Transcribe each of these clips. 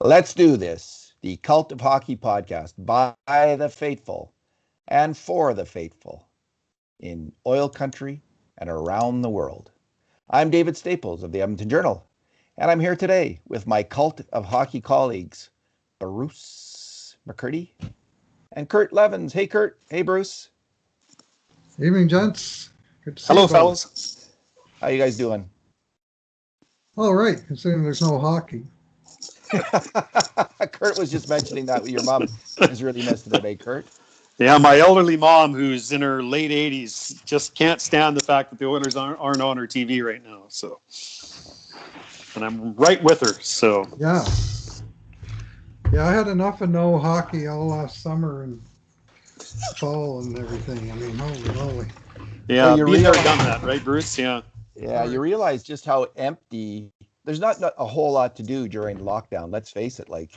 Let's do this. The Cult of Hockey podcast by the faithful and for the faithful in oil country and around the world. I'm David Staples of the Edmonton Journal, and I'm here today with my Cult of Hockey colleagues, Bruce McCurdy and Kurt Leavins. Hey, Kurt. Hey, Bruce. Evening, gents. Good to see Hello, you fellas. How you guys doing? All right, considering there's no hockey. Kurt was just mentioning that your mom is really missing it, eh, Kurt? Yeah, my elderly mom, who's in her late 80s, just can't stand the fact that the Oilers aren't on her TV right now. So, and I'm right with her. So yeah, I had enough of no hockey all last summer and fall and everything. I mean, holy moly. Yeah, well, been there, done that, right, Bruce? Yeah. Yeah, you realize just how empty. There's not a whole lot to do during lockdown. Let's face it, like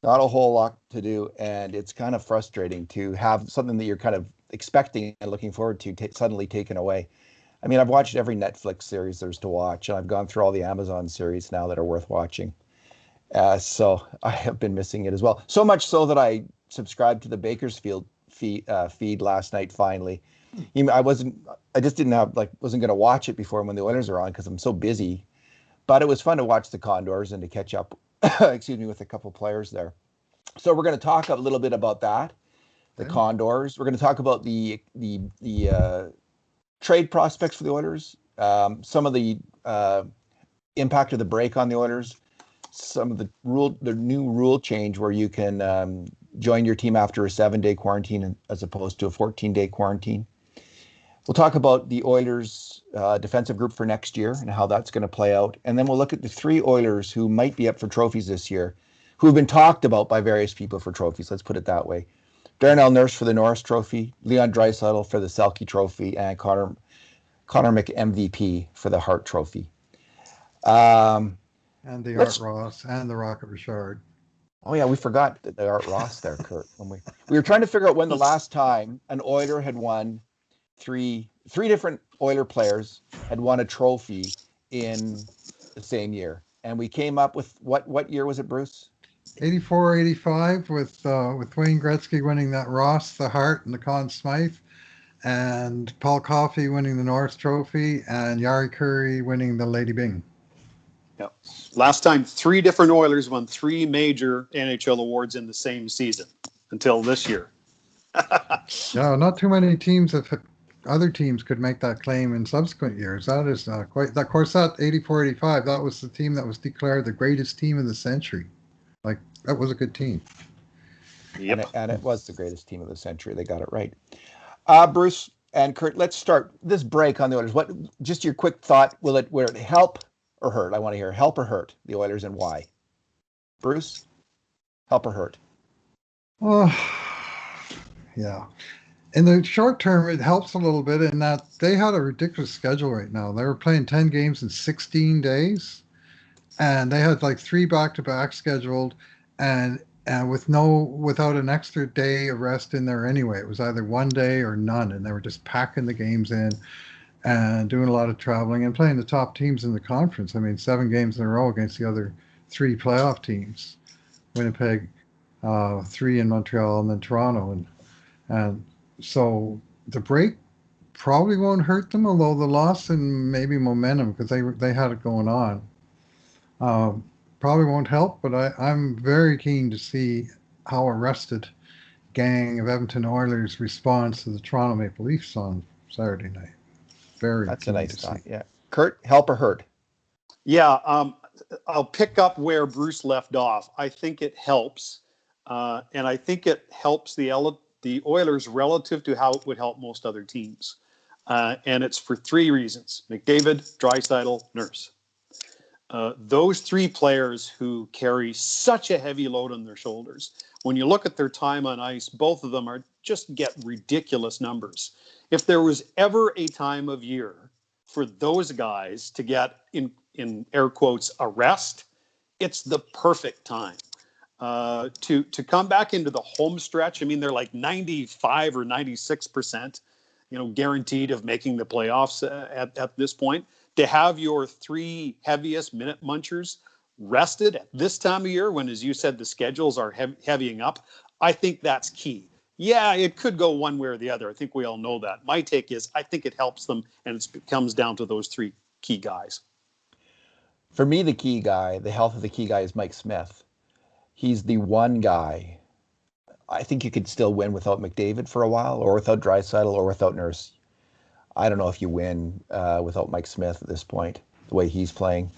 not a whole lot to do. And it's kind of frustrating to have something that you're kind of expecting and looking forward to suddenly taken away. I mean, I've watched every Netflix series there's to watch, and I've gone through all the Amazon series now that are worth watching. So I have been missing it as well. So much so that I subscribed to the Bakersfield feed last night finally. I just didn't have, wasn't going to watch it before when the Oilers are on because I'm so busy. But it was fun to watch the Condors and to catch up, with a couple players there. So we're going to talk a little bit about that, the Condors. We're going to talk about the trade prospects for the Oilers, some of the impact of the break on the Oilers, some of the new rule change where you can join your team after a 7-day quarantine as opposed to a 14-day quarantine. We'll talk about the Oilers' defensive group for next year and how that's going to play out. And then we'll look at the 3 Oilers who might be up for trophies this year, who have been talked about by various people for trophies. Let's put it that way. Darnell Nurse for the Norris Trophy, Leon Draisaitl for the Selke Trophy, and Connor MVP for the Hart Trophy. And the Art Ross and the Rocket Richard. Oh, yeah, we forgot the Art Ross there, Kurt. When we were trying to figure out when the last time an Oiler had won three different Oiler players had won a trophy in the same year. And we came up with, what year was it, Bruce? 84-85 with Wayne Gretzky winning that Ross, the Hart, and the Conn Smythe, and Paul Coffey winning the Norris Trophy, and Jari Kurri winning the Lady Byng. Yep. Last time, 3 different Oilers won 3 major NHL awards in the same season until this year. Yeah, not too many teams other teams could make that claim in subsequent years. That is quite. Of course, that 84-85, that was the team that was declared the greatest team in the century. Like, that was a good team. Yep. And it was the greatest team of the century. They got it right. Bruce and Kurt, let's start this break on the Oilers. Just your quick thought, will it help or hurt? I want to hear help or hurt the Oilers and why. Bruce, help or hurt? Yeah. In the short term, it helps a little bit in that they had a ridiculous schedule right now. They were playing 10 games in 16 days, and they had 3 back-to-back scheduled, and without an extra day of rest in there anyway. It was either one day or none, and they were just packing the games in and doing a lot of traveling and playing the top teams in the conference. I mean, 7 games in a row against the other 3 playoff teams, Winnipeg, 3 in Montreal, and then Toronto, and so the break probably won't hurt them, although the loss in maybe momentum, because they had it going on, probably won't help. But I'm very keen to see how a rested gang of Edmonton Oilers responds to the Toronto Maple Leafs on Saturday night. That's a nice thought. Yeah, Kurt, help or hurt? Yeah, I'll pick up where Bruce left off. I think it helps, and I think it helps the Oilers relative to how it would help most other teams. And it's for 3 reasons. McDavid, Draisaitl, Nurse. Those 3 players who carry such a heavy load on their shoulders. When you look at their time on ice, both of them just get ridiculous numbers. If there was ever a time of year for those guys to get, in air quotes, a rest, it's the perfect time. To come back into the home stretch, I mean, they're like 95 or 96% guaranteed of making the playoffs at this point. To have your 3 heaviest minute munchers rested at this time of year when, as you said, the schedules are heavying up, I think that's key. Yeah, it could go one way or the other. I think we all know that. My take is I think it helps them, and it comes down to those 3 key guys. For me, the health of the key guy is Mike Smith. He's the one guy. I think you could still win without McDavid for a while, or without Draisaitl, or without Norris. I don't know if you win without Mike Smith at this point, the way he's playing.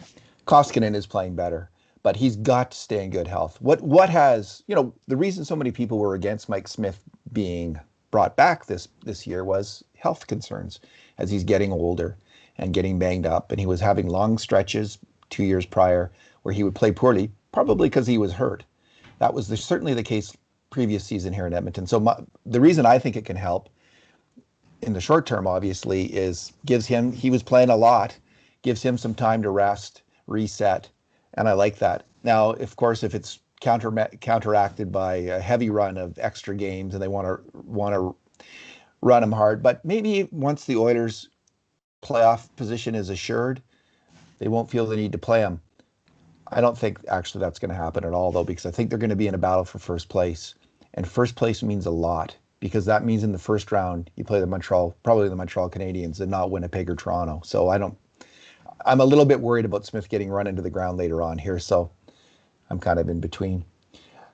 Koskinen is playing better, but he's got to stay in good health. What has, the reason so many people were against Mike Smith being brought back this year was health concerns as he's getting older and getting banged up. And he was having long stretches 2 years prior where he would play poorly, probably because he was hurt. That was certainly the case previous season here in Edmonton. So the reason I think it can help in the short term, obviously, is he was playing a lot, gives him some time to rest, reset, and I like that. Now, of course, if it's counteracted by a heavy run of extra games and they want to run him hard, but maybe once the Oilers' playoff position is assured, they won't feel the need to play him. I don't think actually that's going to happen at all, though, because I think they're going to be in a battle for first place, and first place means a lot. Because that means in the first round you play probably the Montreal Canadiens, and not Winnipeg or Toronto. So I'm a little bit worried about Smith getting run into the ground later on here. So I'm kind of in between.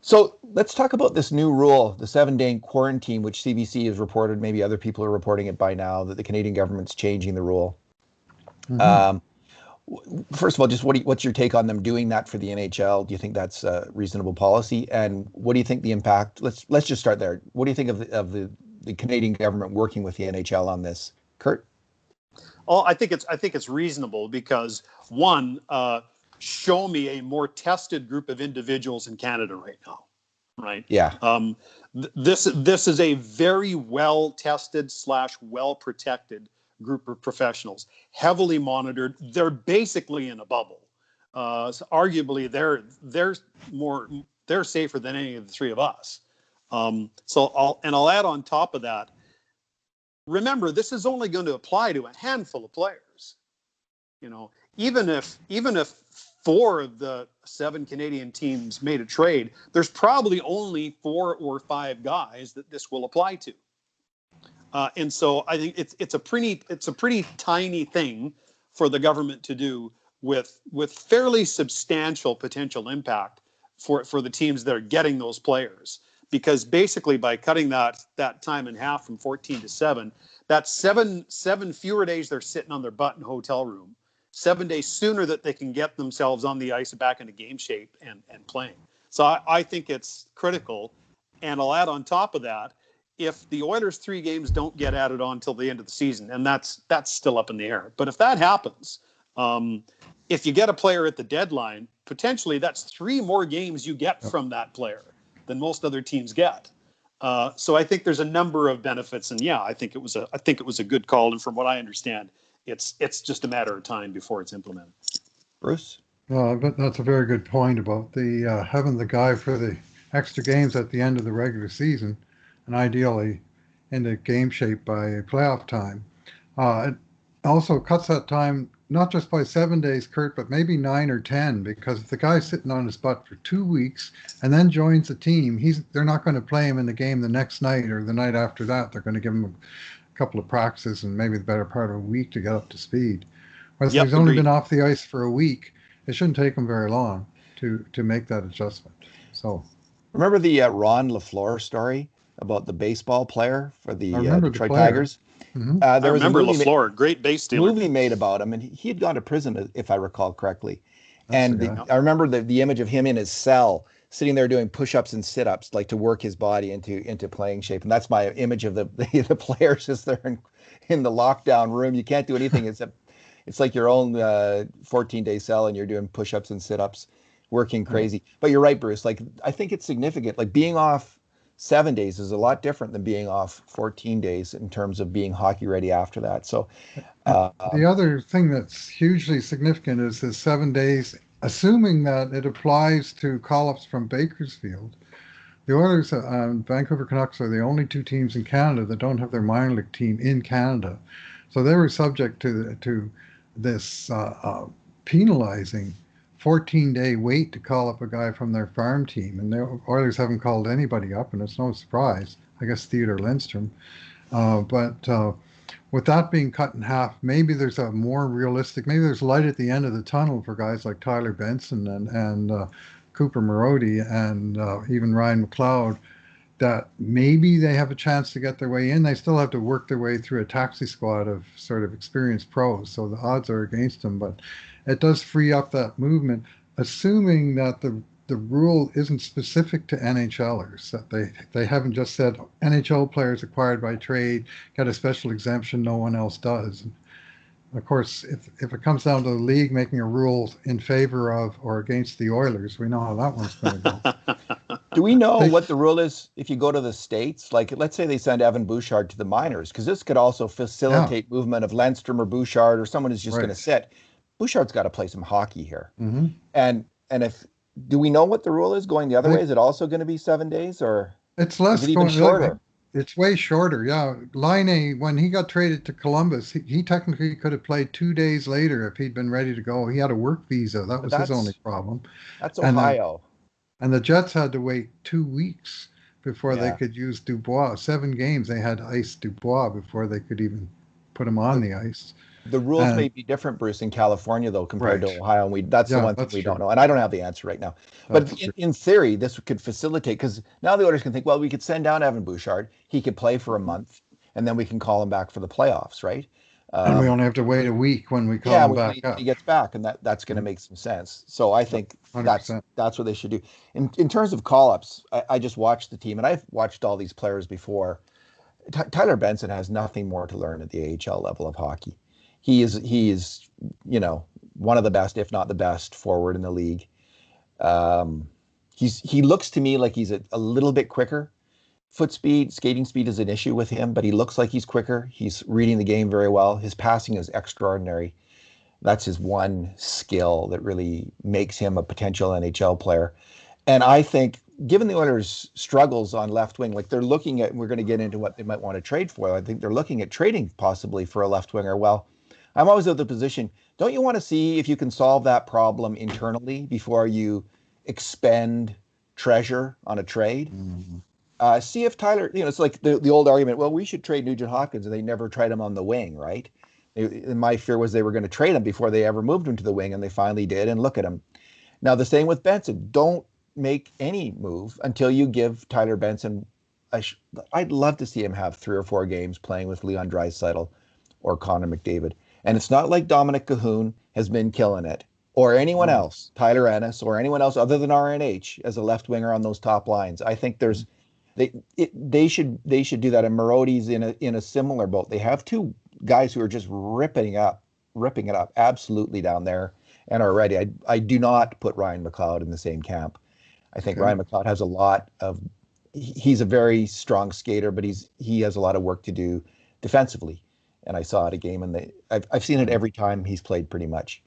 So let's talk about this new rule, the 7-day quarantine, which CBC has reported. Maybe other people are reporting it by now, that the Canadian government's changing the rule. Mm-hmm. First of all, just what's your take on them doing that for the NHL? Do you think that's a reasonable policy? And what do you think the impact? Let's just start there. What do you think of the Canadian government working with the NHL on this, Kurt? Oh, I think it's reasonable because one, show me a more tested group of individuals in Canada right now, right? Yeah. This is a very well tested / well protected group of professionals, heavily monitored. They're basically in a bubble. So arguably, they're safer than any of the 3 of us. I'll add on top of that. Remember, this is only going to apply to a handful of players. Even if 4 of the 7 Canadian teams made a trade, there's probably only 4 or 5 guys that this will apply to. And so I think it's a pretty tiny thing for the government to do with fairly substantial potential impact for the teams that are getting those players. Because basically by cutting that time in half from 14 to 7, that's seven fewer days they're sitting on their butt in a hotel room, 7 days sooner that they can get themselves on the ice back into game shape and playing. So I think it's critical. And I'll add on top of that, if the Oilers' 3 games don't get added on till the end of the season, and that's still up in the air. But if that happens, if you get a player at the deadline, potentially that's 3 more games you get from that player than most other teams get. So I think there's a number of benefits, and yeah, I think it was a good call. And from what I understand, it's just a matter of time before it's implemented. Bruce? But that's a very good point about the having the guy for the extra games at the end of the regular season, and ideally into game shape by playoff time. It also cuts that time not just by 7 days, Kurt, but maybe 9 or 10, because if the guy's sitting on his butt for 2 weeks and then joins the team, they're not going to play him in the game the next night or the night after that. They're going to give him a couple of practices and maybe the better part of a week to get up to speed. Whereas if he's only been off the ice for a week, it shouldn't take him very long to make that adjustment. So, remember the Ron LaFleur story about the baseball player for the Detroit Tigers? Mm-hmm. I remember LaFleur, great base stealer. Movie made about him, and he had gone to prison, if I recall correctly. I remember the image of him in his cell, sitting there doing push-ups and sit-ups, like to work his body into playing shape. And that's my image of the players as they're in the lockdown room. You can't do anything except it's like your own 14-day cell, and you're doing push-ups and sit-ups, working crazy. But you're right, Bruce. Like, I think it's significant. Like, being off 7 days is a lot different than being off 14 days in terms of being hockey ready after that. So the other thing that's hugely significant is the 7 days, assuming that it applies to call-ups from Bakersfield, The Oilers and Vancouver Canucks are the only two teams in Canada that don't have their minor league team in Canada. So they were subject to this penalizing 14-day wait to call up a guy from their farm team. And the Oilers haven't called anybody up, and it's no surprise. I guess Theodore Lindstrom. But with that being cut in half, maybe there's a more realistic, maybe there's light at the end of the tunnel for guys like Tyler Benson and Cooper Marody and even Ryan McLeod, that maybe they have a chance to get their way in. They still have to work their way through a taxi squad of sort of experienced pros, so the odds are against them. But it does free up that movement, assuming that the rule isn't specific to NHLers, that they haven't just said NHL players acquired by trade get a special exemption, no one else does. Of course, if it comes down to the league making a rule in favor of or against the Oilers, we know how that one's going to go. Do we know what the rule is if you go to the States? Like, let's say they send Evan Bouchard to the minors, because this could also facilitate movement of Lindstrom or Bouchard or someone who's just going to sit. Bouchard's got to play some hockey here. Mm-hmm. And if do we know what the rule is going the other way? Is it also going to be 7 days, or it's less? Is it even shorter? It's way shorter. Yeah, Laine, when he got traded to Columbus, he technically could have played 2 days later if he'd been ready to go. He had a work visa. That was his only problem. That's Ohio. And the Jets had to wait 2 weeks before they could use Dubois. 7 games they had to ice Dubois before they could even put him on the ice. The rules may be different, Bruce, in California, though, compared to Ohio. And that's the one thing we don't know. And I don't have the answer right now. But in theory, this could facilitate, because now the Oilers can think, well, we could send down Evan Bouchard. He could play for a month, and then we can call him back for the playoffs, right? And we only have to wait a week when we call him back up. He gets back, and that's going to make some sense. So I think 100%. That's what they should do. In terms of call-ups, I just watched the team, and I've watched all these players before. Tyler Benson has nothing more to learn at the AHL level of hockey. He is, one of the best, if not the best, forward in the league. He looks to me like he's a little bit quicker. Foot speed, skating speed is an issue with him, but he looks like he's quicker. He's reading the game very well. His passing is extraordinary. That's his one skill that really makes him a potential NHL player. And I think, given the Oilers' struggles on left wing, like they're looking at, we're going to get into what they might want to trade for. I think they're looking at trading possibly for a left winger. Well, I'm always of the position, don't you want to see if you can solve that problem internally before you expend treasure on a trade? Mm-hmm. See if Tyler, it's like the old argument, well, we should trade Nugent Hopkins, and they never trade him on the wing, right? My fear was they were going to trade him before they ever moved him to the wing, and they finally did, and look at him. Now, the same with Benson. Don't make any move until you give Tyler Benson I'd love to see him have 3 or 4 games playing with Leon Draisaitl or Connor McDavid. And it's not like Dominic Cahoon has been killing it, or anyone else, Tyler Ennis, or anyone else other than RNH as a left winger on those top lines. I think they should do that. And Marody's in a similar boat. They have 2 guys who are just ripping it up absolutely down there and are ready. I do not put Ryan McLeod in the same camp. I think Ryan McLeod has a lot of. He's a very strong skater, but he has a lot of work to do defensively. And I saw it a game, and I've seen it every time he's played pretty much.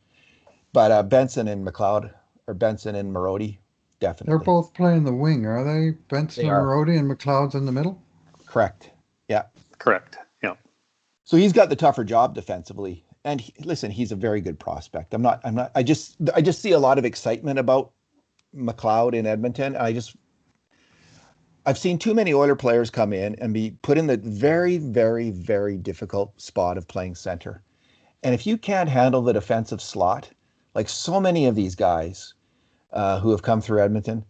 But Benson and McLeod, or Benson and Marody, definitely. They're both playing the wing, are they? Benson and Marody, and McLeod's in the middle? Correct. Yeah. Correct. Yeah. So he's got the tougher job defensively. And listen, he's a very good prospect. I just see a lot of excitement about McLeod in Edmonton. I've seen too many Oiler players come in and be put in the very, very, very difficult spot of playing center. And if you can't handle the defensive slot, like so many of these guys who have come through Edmonton,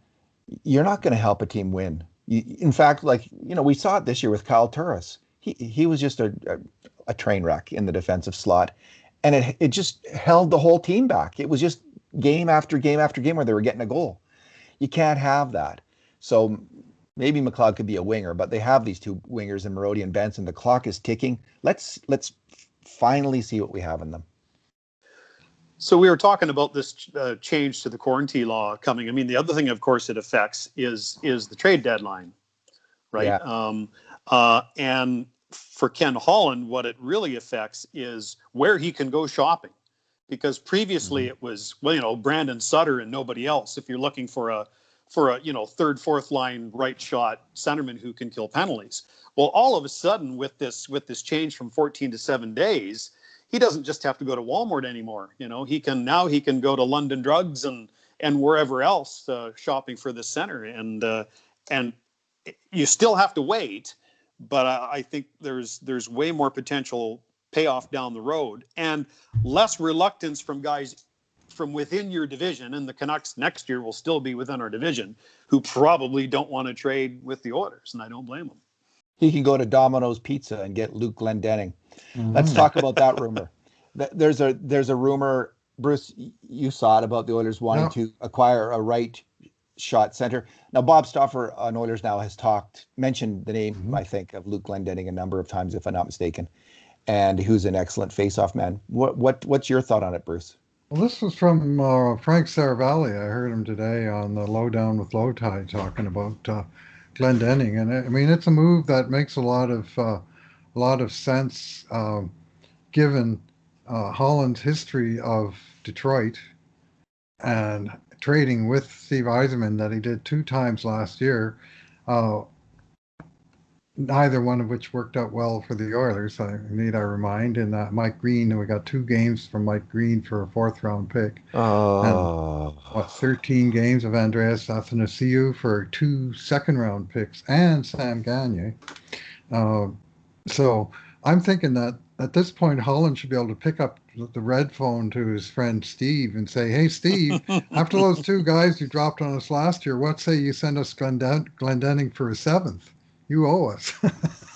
you're not going to help a team win. In fact, we saw it this year with Kyle Turris. He was just a train wreck in the defensive slot. And it just held the whole team back. It was just game after game after game where they were getting a goal. You can't have that. So maybe McLeod could be a winger, but they have these 2 wingers in Marody and Benson. The clock is ticking. Let's finally see what we have in them. So we were talking about this change to the quarantine law coming. I mean, the other thing, of course, it affects is the trade deadline, right? Yeah. And for Ken Holland, what it really affects is where he can go shopping, because previously it was, Brandon Sutter and nobody else. If you're looking for for a third, fourth line right shot centerman who can kill penalties. Well, all of a sudden with this change from 14 to 7 days, he doesn't just have to go to Walmart anymore. He can go to London Drugs and wherever else shopping for the center, and you still have to wait, but I think there's way more potential payoff down the road and less reluctance from guys from within your division, and the Canucks next year will still be within our division, who probably don't want to trade with the Oilers, and I don't blame them. He can go to Domino's Pizza and get Luke Glendening. Let's talk about that rumor. There's a rumor, Bruce, you saw it, about the Oilers wanting to acquire a right shot center. Now, Bob Stauffer on Oilers Now has mentioned the name, I think, of Luke Glendening a number of times, if I'm not mistaken, and who's an excellent face-off man. What's your thought on it, Bruce? Well, this was from Frank Saravalli. I heard him today on the Lowdown with Lowtie talking about Glendening, and I mean it's a move that makes a lot of sense given Holland's history of Detroit and trading with Steve Yzerman that he did 2 times last year. Neither one of which worked out well for the Oilers. I remind, in that Mike Green, we got 2 games from Mike Green for a 4th-round pick. And 13 games of Andreas Athanasiou for 2 second-round picks and Sam Gagner. So I'm thinking that at this point, Holland should be able to pick up the red phone to his friend Steve and say, "Hey, Steve, after those 2 guys you dropped on us last year, what say you send us Glendening for a 7th? You owe us."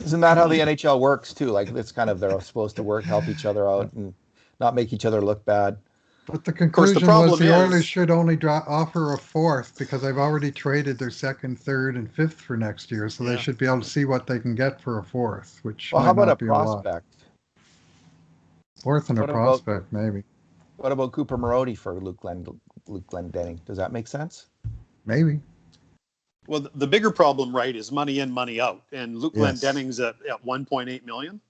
Isn't that how the NHL works too? Like it's kind of, they're supposed to help each other out and not make each other look bad. But the conclusion was the Oilers should only offer a 4th because they've already traded their 2nd, 3rd, and 5th for next year. So they should be able to see what they can get for a 4th, which how might about not a be prospect? 4th and a prospect, maybe. What about Cooper Marody for Luke Glendening? Does that make sense? Maybe. Well, the bigger problem, right, is money in, money out, and Luke Glendening's at 1.8 million.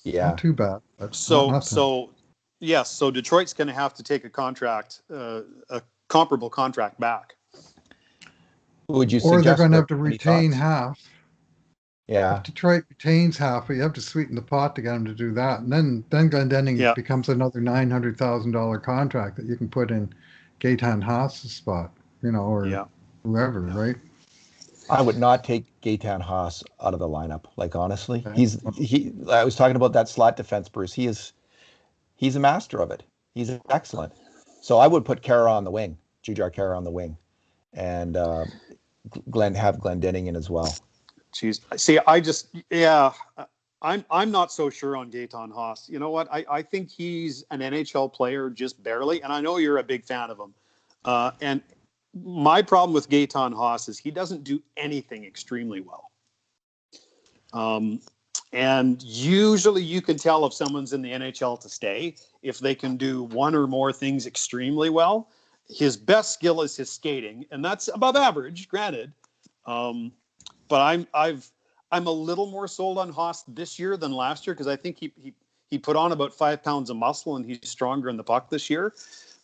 Yeah, not too bad. So Detroit's going to have to take a comparable contract back. Would you? Or they're going to have to retain half. Yeah. If Detroit retains half, but you have to sweeten the pot to get them to do that, and then Glendening becomes another $900,000 contract that you can put in Gaetan Haas's spot, or whoever, right? I would not take Gaetan Haas out of the lineup. Like honestly, I was talking about that slot defense, Bruce. He's a master of it. He's excellent. So I would put Kara on the wing, Jujhar Kara on the wing, and have Glendening in as well. Jeez, see, I'm not so sure on Gaetan Haas. You know what? I think he's an NHL player just barely, and I know you're a big fan of him. And my problem with Gaetan Haas is he doesn't do anything extremely well. And usually you can tell if someone's in the NHL to stay if they can do one or more things extremely well. His best skill is his skating, and that's above average, granted. But I'm a little more sold on Haas this year than last year because I think he put on about 5 pounds of muscle and he's stronger in the puck this year.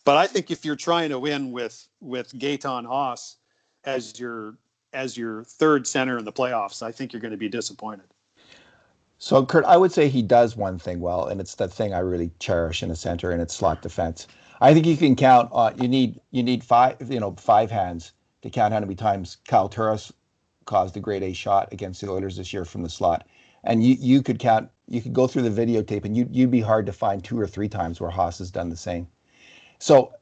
But I think if you're trying to win with Gaetan Haas as your 3rd center in the playoffs, I think you're going to be disappointed. So, Kurt, I would say he does one thing well, and it's the thing I really cherish in a center, and it's slot defense. I think you can count on you need 5 hands to count how many times Kyle Turris caused a grade A shot against the Oilers this year from the slot, and you could go through the videotape, and you'd be hard to find 2 or 3 times where Haas has done the same. So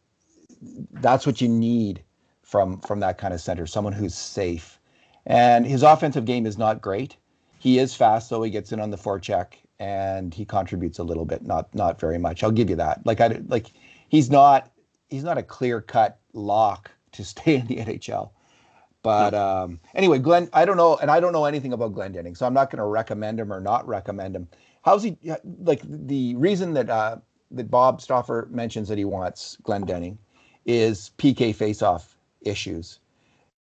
that's what you need from that kind of center, someone who's safe. And his offensive game is not great. He is fast, though. He gets in on the forecheck and he contributes a little bit, not very much. I'll give you that. He's not a clear-cut lock to stay in the NHL. But anyway, Glenn, I don't know, and I don't know anything about Glendening, so I'm not going to recommend him or not recommend him. How's he? Like the reason that Bob Stauffer mentions that he wants Glendening is PK faceoff issues.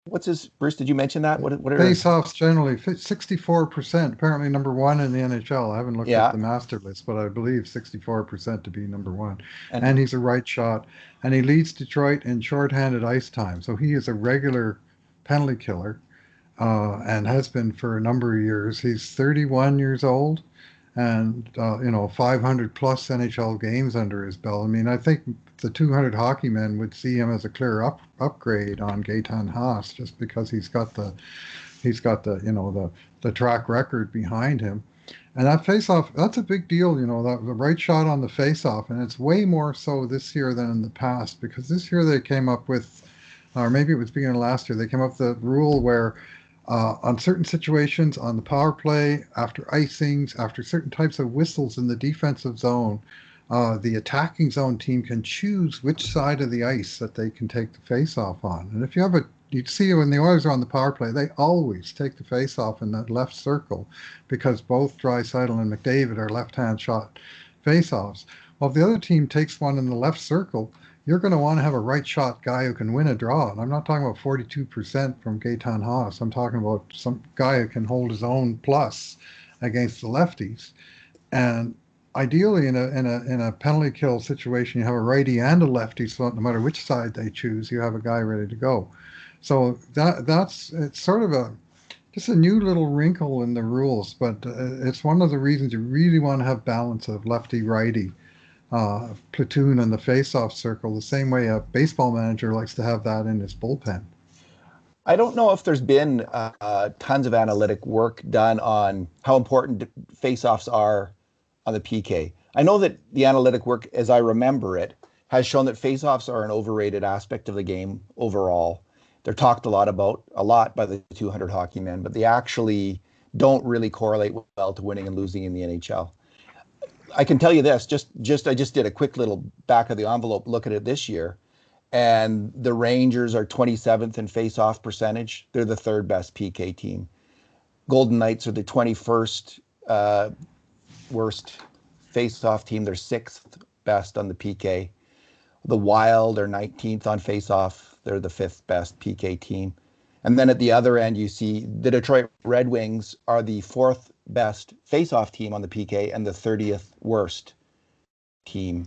What's his, Bruce? Did you mention that? What are faceoffs generally 64%? Apparently number 1 in the NHL. I haven't looked at the master list, but I believe 64% to be number 1. And he's a right shot, and he leads Detroit in shorthanded ice time. So he is a regular penalty killer, and has been for a number of years. He's 31 years old, and 500 plus NHL games under his belt. I mean, I think the 200 hockey men would see him as a clear upgrade on Gaetan Haas, just because he's got the the track record behind him. And that face-off, that's a big deal, the right shot on the face-off. And it's way more so this year than in the past, because this year they came up with, or maybe it was beginning of last year, they came up with a rule where on certain situations, on the power play, after icings, after certain types of whistles in the defensive zone, the attacking zone team can choose which side of the ice that they can take the face-off on. And if you have you'd see when the Oilers are on the power play, they always take the face-off in that left circle, because both Draisaitl and McDavid are left-hand shot face-offs. Well, if the other team takes one in the left circle, you're going to want to have a right shot guy who can win a draw. And I'm not talking about 42% from Gaetan Haas. I'm talking about some guy who can hold his own plus against the lefties. And ideally, in a penalty kill situation, you have a righty and a lefty, so no matter which side they choose, you have a guy ready to go. So it's sort of just a new little wrinkle in the rules, but it's one of the reasons you really want to have balance of lefty-righty platoon in the face-off circle, the same way a baseball manager likes to have that in his bullpen. I don't know if there's been tons of analytic work done on how important face-offs are on the PK. I know that the analytic work, as I remember it, has shown that face-offs are an overrated aspect of the game overall. They're talked a lot by the 200 hockey men, but they actually don't really correlate well to winning and losing in the NHL. I can tell you this, I just did a quick little back of the envelope look at it this year, and the Rangers are 27th in face-off percentage. They're the third best PK team. Golden Knights are the 21st worst face-off team. They're sixth best on the PK. The Wild are 19th on face-off. They're the fifth best PK team. And then at the other end, you see the Detroit Red Wings are the fourth best face-off team on the PK and the 30th worst team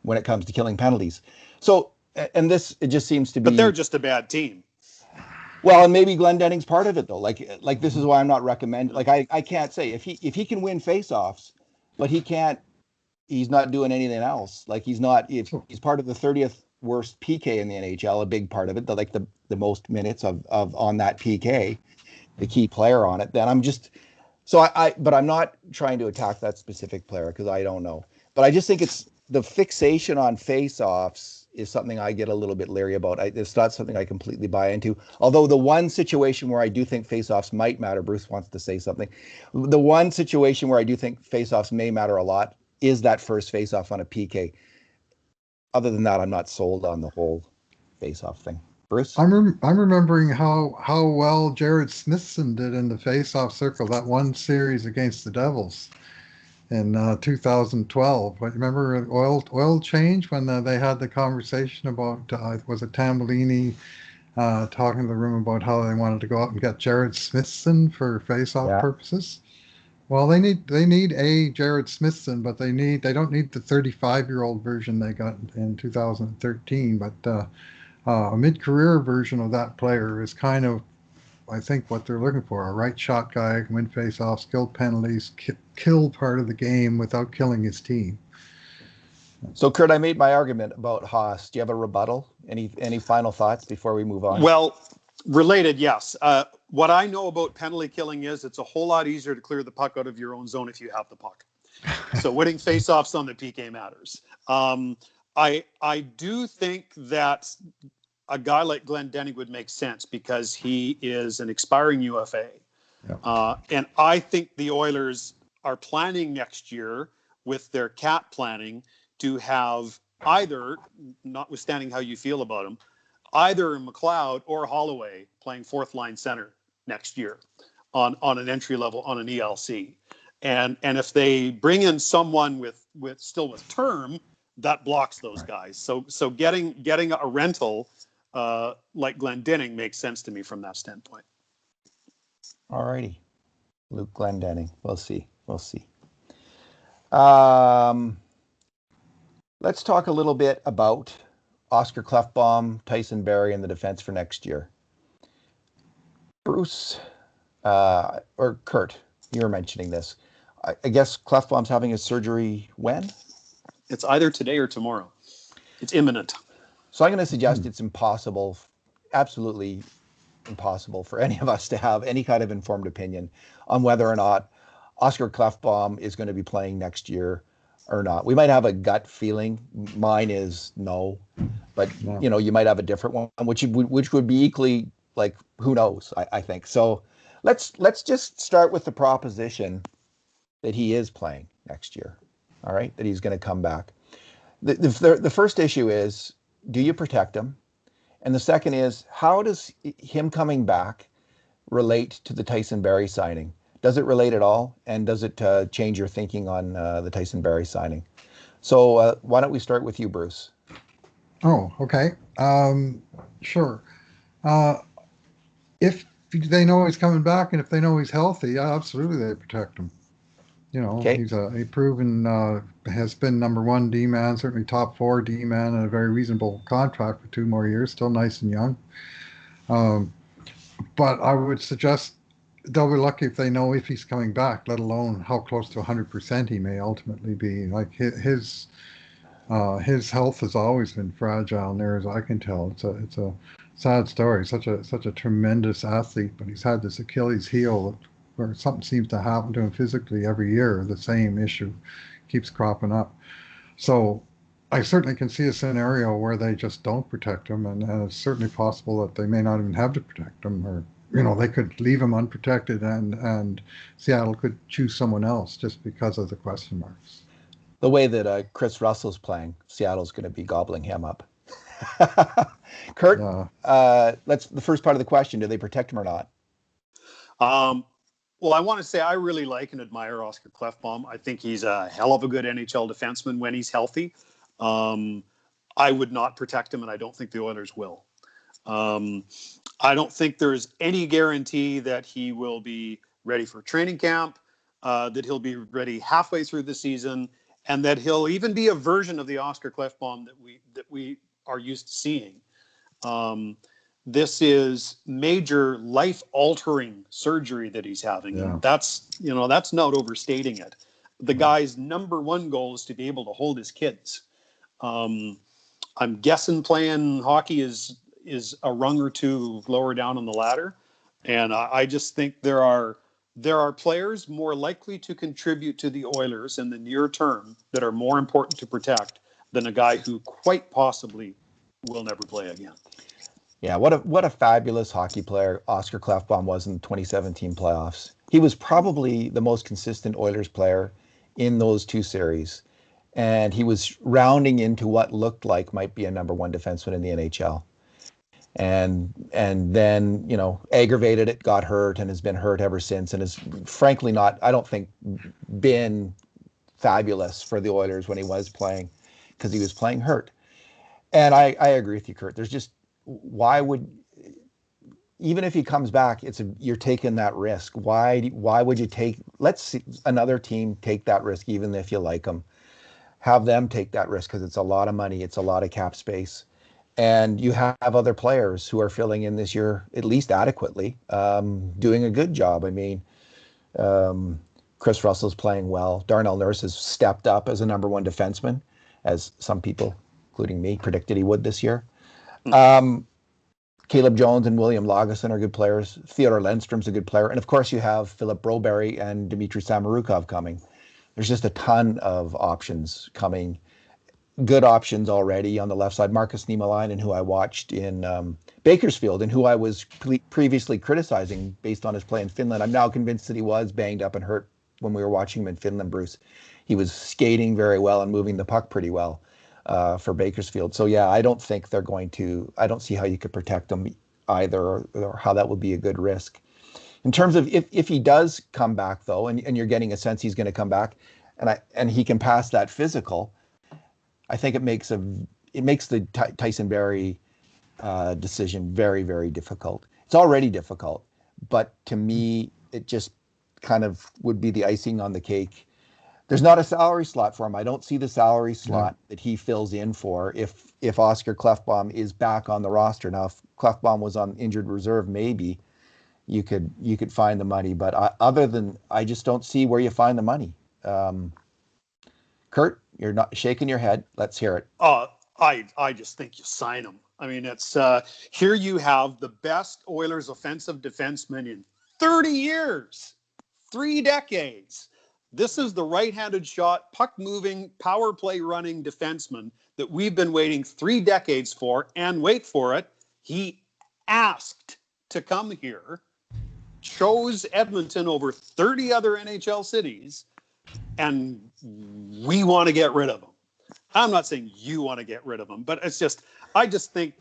when it comes to killing penalties. So, and this, it just seems to be... But they're just a bad team. Well, and maybe Glendening's part of it, though. Like this is why I'm not recommending... Like, I can't say, if he can win face-offs, but he's not doing anything else. Like, he's part of the 30th worst PK in the NHL, a big part of it, the most minutes of on that PK, the key player on it, then I'm just... So but I'm not trying to attack that specific player because I don't know. But I just think it's the fixation on face-offs is something I get a little bit leery about. It's not something I completely buy into. Although the one situation where I do think face-offs might matter, Bruce wants to say something. The one situation where I do think face-offs may matter a lot is that first face-off on a PK. Other than that, I'm not sold on the whole face-off thing. Bruce? I'm remembering how well Jared Smithson did in the face-off circle, that one series against the Devils in 2012. But remember oil change when they had the conversation about, was it Tambellini talking to the room about how they wanted to go out and get Jared Smithson for face-off purposes? Well, they need a Jared Smithson, but they don't need the 35-year-old version they got in 2013. But a mid-career version of that player is kind of, I think, what they're looking for. A right shot guy who can win face-offs, kill penalties, kill part of the game without killing his team. So, Kurt, I made my argument about Haas. Do you have a rebuttal? Any final thoughts before we move on? Well, related, yes. What I know about penalty killing is it's a whole lot easier to clear the puck out of your own zone if you have the puck. So winning face-offs on the PK matters. I do think that a guy like Glendening would make sense because he is an expiring UFA. Yeah. And I think the Oilers are planning next year with their cap planning to have either, notwithstanding how you feel about him, either McLeod or Holloway playing fourth line center next year on an entry level on an ELC. And if they bring in someone with term, that blocks those guys. So getting a rental like Glendening makes sense to me from that standpoint. All righty. Luke Glendening. We'll see. Let's talk a little bit about Oscar Klefbom, Tyson Barrie, and the defense for next year. Bruce, or Kurt, you were mentioning this. I guess Clefbaum's having his surgery when? It's either today or tomorrow. It's imminent. So I'm going to suggest it's impossible, absolutely impossible for any of us to have any kind of informed opinion on whether or not Oscar Clefbaum is going to be playing next year or not. We might have a gut feeling. Mine is no, but you might have a different one, which would be equally like, who knows? I think so. Let's just start with the proposition that he is playing next year. All right, that he's going to come back. The first issue is, do you protect him? And the second is, how does him coming back relate to the Tyson Barrie signing? Does it relate at all? And does it change your thinking on the Tyson Barrie signing? So why don't we start with you, Bruce? Oh, okay. Sure. If they know he's coming back and if they know he's healthy, absolutely they protect him. Okay. He's a proven, has been number one D-man, certainly top four D-man, and a very reasonable contract for 2 more years, still nice and young. But I would suggest they'll be lucky if they know if he's coming back, let alone how close to 100% he may ultimately be. Like his health has always been fragile, near as I can tell. It's a sad story. Such a tremendous athlete, but he's had this Achilles heel where something seems to happen to him physically every year. The same issue keeps cropping up. So I certainly can see a scenario where they just don't protect him, and it's certainly possible that they may not even have to protect him, or they could leave him unprotected, and Seattle could choose someone else just because of the question marks. The way that Chris Russell's playing, Seattle's going to be gobbling him up. Kurt, the first part of the question, do they protect him or not? Well, I want to say I really like and admire Oscar Clefbaum. I think he's a hell of a good NHL defenseman when he's healthy. I would not protect him, and I don't think the Oilers will. I don't think there's any guarantee that he will be ready for training camp, that he'll be ready halfway through the season, and that he'll even be a version of the Oscar Clefbaum that we are used to seeing. This is major life-altering surgery that he's having. Yeah. And that's not overstating it. The guy's number one goal is to be able to hold his kids. I'm guessing playing hockey is a rung or two lower down on the ladder. And I just think there are players more likely to contribute to the Oilers in the near term that are more important to protect than a guy who quite possibly will never play again. Yeah, what a fabulous hockey player Oscar Clefbaum was in the 2017 playoffs. He was probably the most consistent Oilers player in those 2 series. And he was rounding into what looked like might be a number one defenseman in the NHL. And then, aggravated it, got hurt, and has been hurt ever since, and is frankly not, I don't think, been fabulous for the Oilers when he was playing, because he was playing hurt. And I agree with you, Kurt. There's just, even if he comes back, you're taking that risk. Why would you let's see another team take that risk, even if you like them. Have them take that risk, because it's a lot of money, it's a lot of cap space. And you have other players who are filling in this year at least adequately, doing a good job. I mean, Chris Russell's playing well. Darnell Norris has stepped up as a number one defenseman, as some people, including me, predicted he would this year. Caleb Jones and William Lagesson are good players. Theodor Lundstrom's a good player. And of course, you have Philip Broberry and Dmitry Samorukov coming. There's just a ton of options coming. Good options already on the left side. Markus Niemelainen, who I watched in Bakersfield and who I was previously criticizing based on his play in Finland. I'm now convinced that he was banged up and hurt when we were watching him in Finland, Bruce. He was skating very well and moving the puck pretty well for Bakersfield. So, yeah, I don't think they're going to – I don't see how you could protect them either, or how that would be a good risk. In terms of if he does come back, though, and you're getting a sense he's going to come back, and he can pass that physical, I think it makes the Tyson Barrie decision very, very difficult. It's already difficult, but to me, it just kind of would be the icing on the cake. There's not a salary slot for him. I don't see the salary slot that he fills in for if Oscar Clefbaum is back on the roster. Now, if Clefbaum was on injured reserve, maybe, you could find the money. But I just don't see where you find the money. Kurt, you're not shaking your head. Let's hear it. I just think you sign him. I mean, it's here you have the best Oilers offensive defenseman in 30 years, 3 decades. This is the right-handed shot, puck-moving, power play running defenseman that we've been waiting 3 decades for. And wait for it, he asked to come here, chose Edmonton over 30 other NHL cities, and we want to get rid of him. I'm not saying you want to get rid of him, but I just think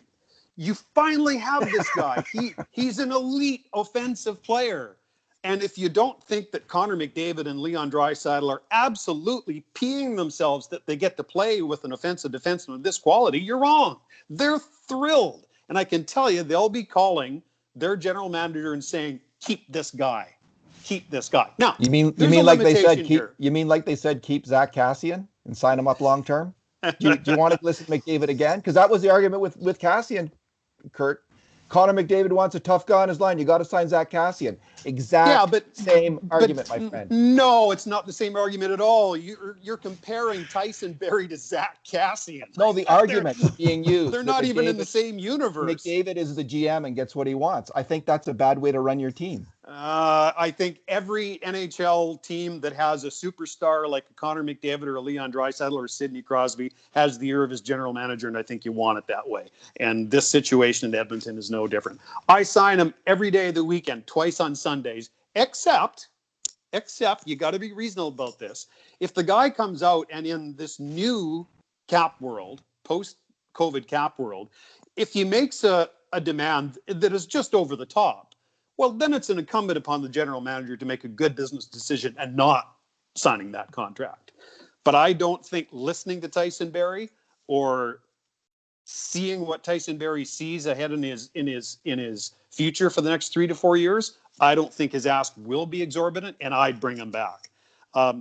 you finally have this guy. He's an elite offensive player. And if you don't think that Connor McDavid and Leon Draisaitl are absolutely peeing themselves that they get to play with an offensive defenseman of this quality, you're wrong. They're thrilled. And I can tell you, they'll be calling their general manager and saying, keep this guy. Keep this guy. Now, you mean like they said keep Zach Kassian and sign him up long term? Do you want to listen to McDavid again? Because that was the argument with Kassian, Kurt. Connor McDavid wants a tough guy on his line. You got to sign Zach Kassian. Same argument, my friend. No, it's not the same argument at all. You're comparing Tyson Barrie to Zach Kassian. No, the argument being used. They're not even in the same universe. McDavid is the GM and gets what he wants. I think that's a bad way to run your team. I think every NHL team that has a superstar like Connor McDavid or Leon Draisaitl or Sidney Crosby has the ear of his general manager, and I think you want it that way. And this situation in Edmonton is no different. I sign him every day of the weekend, twice on Sundays, except you got to be reasonable about this. If the guy comes out and in this new cap world, post-COVID cap world, if he makes a demand that is just over the top, well, then it's an incumbent upon the general manager to make a good business decision and not signing that contract. But I don't think listening to Tyson Barrie or seeing what Tyson Barrie sees ahead in his future for the next 3 to 4 years, I don't think his ask will be exorbitant, and I'd bring him back.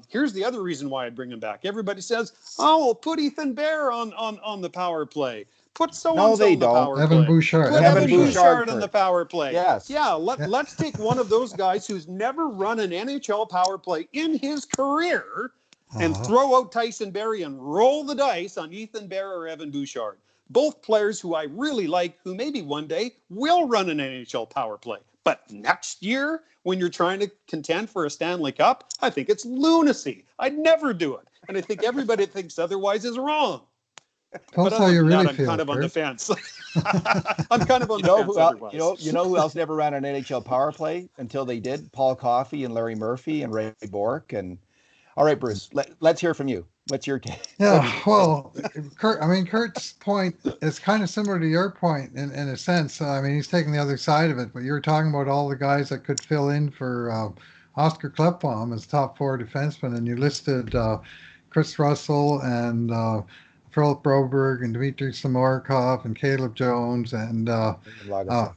Here's the other reason why I'd bring him back. Everybody says, "Oh, we'll put Ethan Bear on the power play. Put so-and-so on the power play. Evan Bouchard. Put Evan Bouchard on the power play." Yes. Yeah, let's take one of those guys who's never run an NHL power play in his career and throw out Tyson Barrie and roll the dice on Ethan Bear or Evan Bouchard. Both players who I really like, who maybe one day will run an NHL power play. But next year, when you're trying to contend for a Stanley Cup, I think it's lunacy. I'd never do it. And I think everybody that thinks otherwise is wrong. Tell us how you really feel. I'm kind of on the fence. I'm kind of on the fence otherwise. You know who else never ran an NHL power play until they did? Paul Coffey and Larry Murphy and Ray Bourque. All right, Bruce, let's hear from you. What's your take? Yeah, well, Kurt's point is kind of similar to your point in a sense. I mean, he's taking the other side of it, but you're talking about all the guys that could fill in for Oscar Klefbom as top 4 defenseman, and you listed Chris Russell and Philip Broberg and Dmitry Samorukov and Caleb Jones and William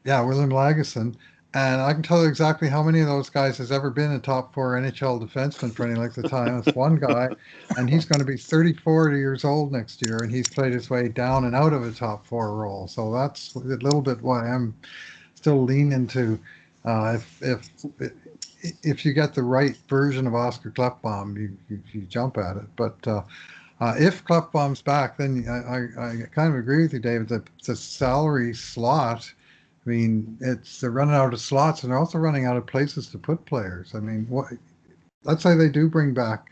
Lagesson. And I can tell you exactly how many of those guys has ever been a top 4 NHL defenseman for any length of time. It's one guy, and he's going to be 34 years old next year, and he's played his way down and out of a top 4 role. So that's a little bit why I'm still leaning to if you get the right version of Oscar Klefbom, you jump at it. But if Klefbom's back, then I kind of agree with you, David, that the salary slot, I mean, they're running out of slots, and they're also running out of places to put players. I mean, let's say they do bring back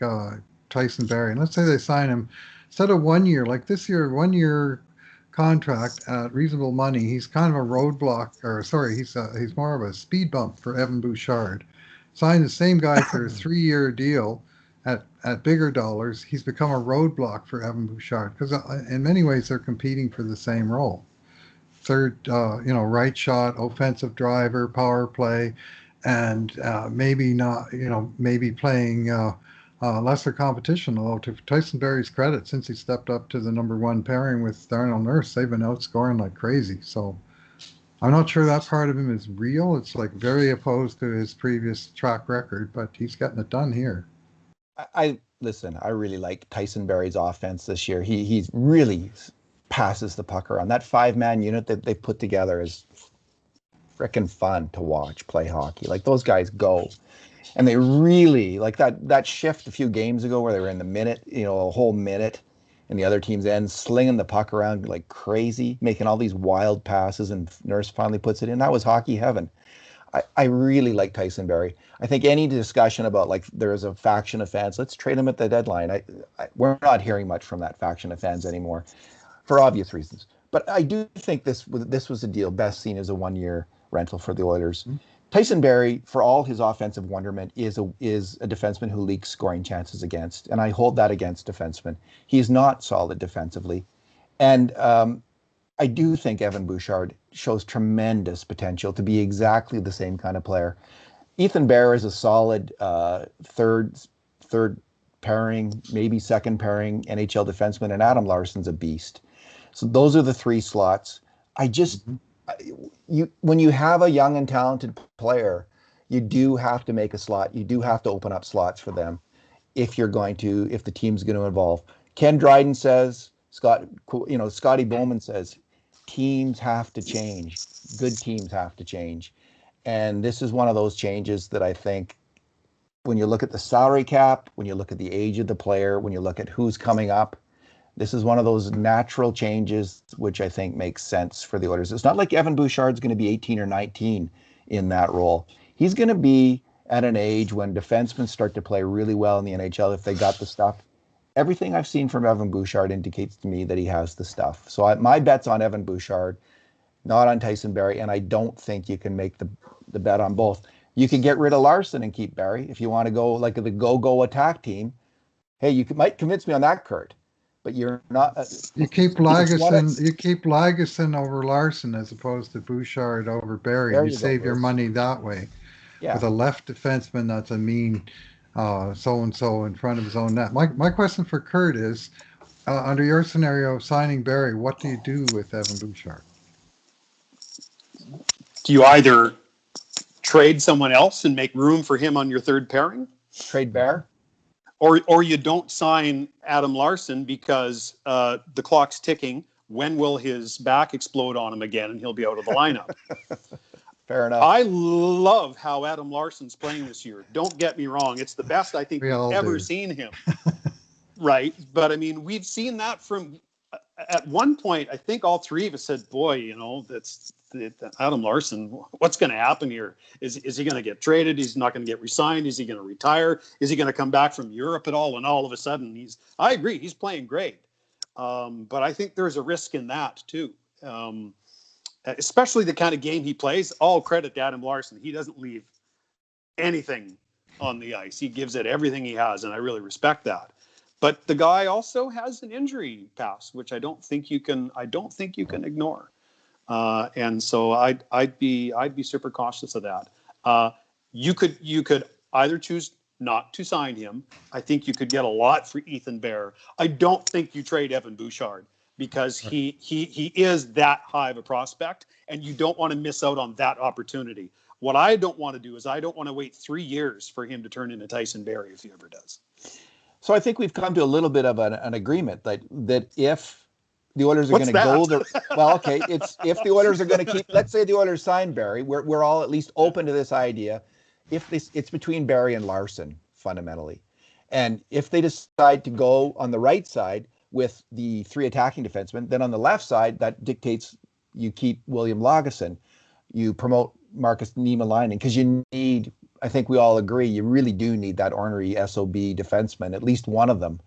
Tyson Barrie, and let's say they sign him instead of 1 year, like this year, 1 year contract at reasonable money. He's kind of a roadblock, he's more of a speed bump for Evan Bouchard. Sign the same guy for a 3-year deal at bigger dollars. He's become a roadblock for Evan Bouchard because in many ways they're competing for the same role. Third, right shot, offensive driver, power play, and maybe playing lesser competition. Although to Tyson Barrie's credit, since he stepped up to the number 1 pairing with Darnell Nurse, they've been outscoring like crazy. So I'm not sure that part of him is real. It's like very opposed to his previous track record, but he's getting it done here. I really like Tyson Barrie's offense this year. He's really passes the puck around. That 5-man unit that they put together is frickin' fun to watch play hockey. Like those guys go. And they really like that shift a few games ago where they were in the minute, a whole minute in the other team's end, slinging the puck around like crazy, making all these wild passes, and Nurse finally puts it in. That was hockey heaven. I really like Tyson Barrie. I think any discussion about like there's a faction of fans, let's trade him at the deadline. We're not hearing much from that faction of fans anymore for obvious reasons. But I do think this was a deal best seen as a 1-year rental for the Oilers. Mm-hmm. Tyson Barrie, for all his offensive wonderment, is a defenseman who leaks scoring chances against, and I hold that against defensemen. He's not solid defensively, and I do think Evan Bouchard shows tremendous potential to be exactly the same kind of player. Ethan Bear is a solid third pairing, maybe second pairing NHL defenseman, and Adam Larsson's a beast. So those are the three slots. When you have a young and talented player, you do have to make a slot. You do have to open up slots for them if the team's going to evolve. Ken Dryden says, Scotty Bowman says, teams have to change. Good teams have to change. And this is one of those changes that I think when you look at the salary cap, when you look at the age of the player, when you look at who's coming up, this is one of those natural changes which I think makes sense for the Oilers. It's not like Evan Bouchard's going to be 18 or 19 in that role. He's going to be at an age when defensemen start to play really well in the NHL if they got the stuff. Everything I've seen from Evan Bouchard indicates to me that he has the stuff. So my bet's on Evan Bouchard, not on Tyson Barrie, and I don't think you can make the bet on both. You can get rid of Larsson and keep Barrie if you want to go like the go attack team. Hey, might convince me on that, Kurt. But you're not. You keep Lagesson over Larsson as opposed to Bouchard over Barrie. You save your money that way. Yeah. With a left defenseman that's a mean so-and-so in front of his own net. My question for Kurt is, under your scenario of signing Barrie, what do you do with Evan Bouchard? Do you either trade someone else and make room for him on your third pairing? Trade Bear? Or you don't sign Adam Larsson because the clock's ticking. When will his back explode on him again and he'll be out of the lineup? Fair enough. I love how Adam Larsson's playing this year. Don't get me wrong. It's the best I think we've ever seen him. Right? But, I mean, we've seen that from at one point, I think all three of us said, boy, that's Adam Larsson, what's going to happen here? Is he going to get traded? He's not going to get re-signed. Is he going to retire? Is he going to come back from Europe at all? And all of a sudden, I agree, he's playing great. But I think there's a risk in that too. Especially the kind of game he plays. All credit to Adam Larsson. He doesn't leave anything on the ice. He gives it everything he has, and I really respect that. But the guy also has an injury past, which I don't think you can ignore. And so I'd be super cautious of that. You could either choose not to sign him. I think you could get a lot for Ethan Bear. I don't think you trade Evan Bouchard because he is that high of a prospect, and you don't want to miss out on that opportunity. What I don't want to do is I don't want to wait 3 years for him to turn into Tyson Barrie if he ever does. So I think we've come to a little bit of an agreement that if the Oilers are going to go it's if the Oilers are going to keep, let's say the Oilers sign Barrie, we're all at least open to this idea. If it's between Barrie and Larsson fundamentally, and if they decide to go on the right side with the three attacking defensemen, then on the left side that dictates you keep William Lagesson, you promote Marcus Niemelainen, because you need, I think we all agree, you really do need that ornery SOB defenseman, at least one of them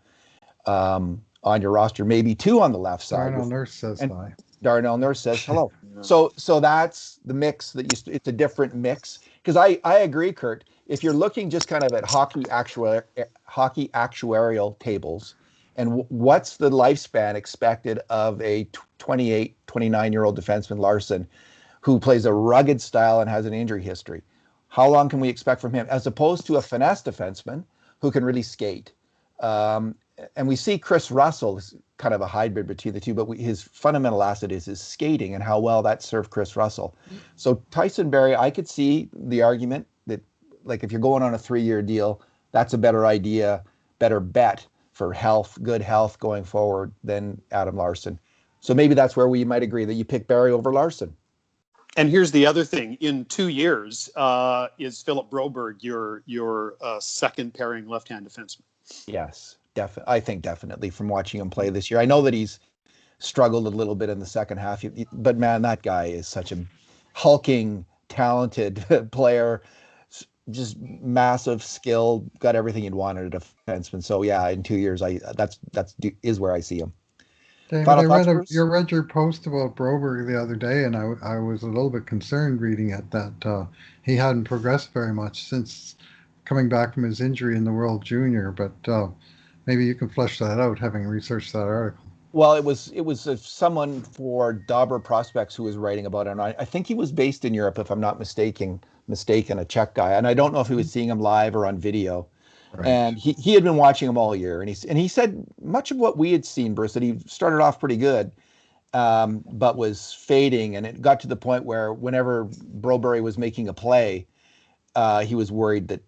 on your roster, maybe two on the left side. Darnell Nurse says hi. Darnell Nurse says hello. So that's the mix it's a different mix. Because I agree, Kurt, if you're looking just kind of at hockey actuarial tables, and what's the lifespan expected of a 28, 29-year-old defenseman Larsson who plays a rugged style and has an injury history? How long can we expect from him, as opposed to a finesse defenseman who can really skate? And we see Chris Russell is kind of a hybrid between the two, but his fundamental asset is his skating and how well that served Chris Russell. So Tyson Barrie, I could see the argument that, like, if you're going on a 3-year deal, that's a better idea, better bet for good health going forward than Adam Larsson. So maybe that's where we might agree that you pick Barrie over Larsson. And here's the other thing: in 2 years, is Philip Broberg your second pairing left-hand defenseman? Yes, I think definitely from watching him play this year. I know that he's struggled a little bit in the second half, but man, that guy is such a hulking, talented player. Just massive skill, got everything you'd want in a defenseman. So yeah, in 2 years, that's is where I see him. David, Final I thoughts, read Bruce? read your post about Broberg the other day, and I was a little bit concerned reading it that he hadn't progressed very much since coming back from his injury in the World Junior. But maybe you can flesh that out, having researched that article. Well, it was someone for Dobber Prospects who was writing about it. And I think he was based in Europe, if I'm not mistaken, a Czech guy. And I don't know if he was seeing him live or on video. Right. And he had been watching him all year, and he said much of what we had seen, Bruce, that he started off pretty good, but was fading, and it got to the point where whenever Broberry was making a play, he was worried that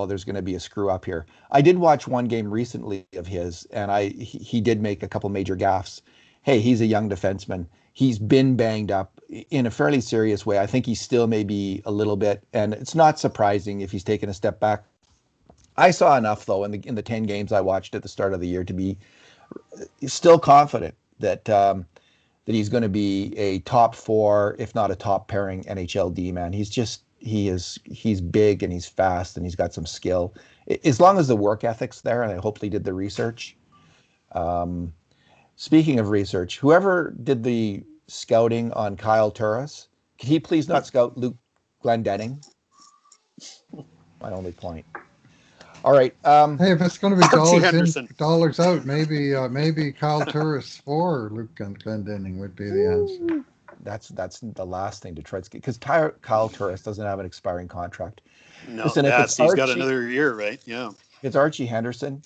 there's going to be a screw up here. I did watch one game recently of his, and he did make a couple major gaffes. Hey, he's a young defenseman. He's been banged up in a fairly serious way. I think he still may be a little bit, and it's not surprising if he's taken a step back. I saw enough though in the 10 games I watched at the start of the year to be still confident that that he's going to be a top 4, if not a top pairing NHL D man. He's big and he's fast and he's got some skill. As long as the work ethic's there, and I hope they did the research. Speaking of research, whoever did the scouting on Kyle Turris, could he please not scout Luke Glendening? My only point. All right. Hey, if it's going to be Archie dollars in, Henderson. dollars out, maybe Kyle Turris for Luke Glendening would be the answer. That's the last thing Detroit's get, because Kyle Turris doesn't have an expiring contract. No, Listen, he's got another year, right? Yeah. It's Archie Henderson.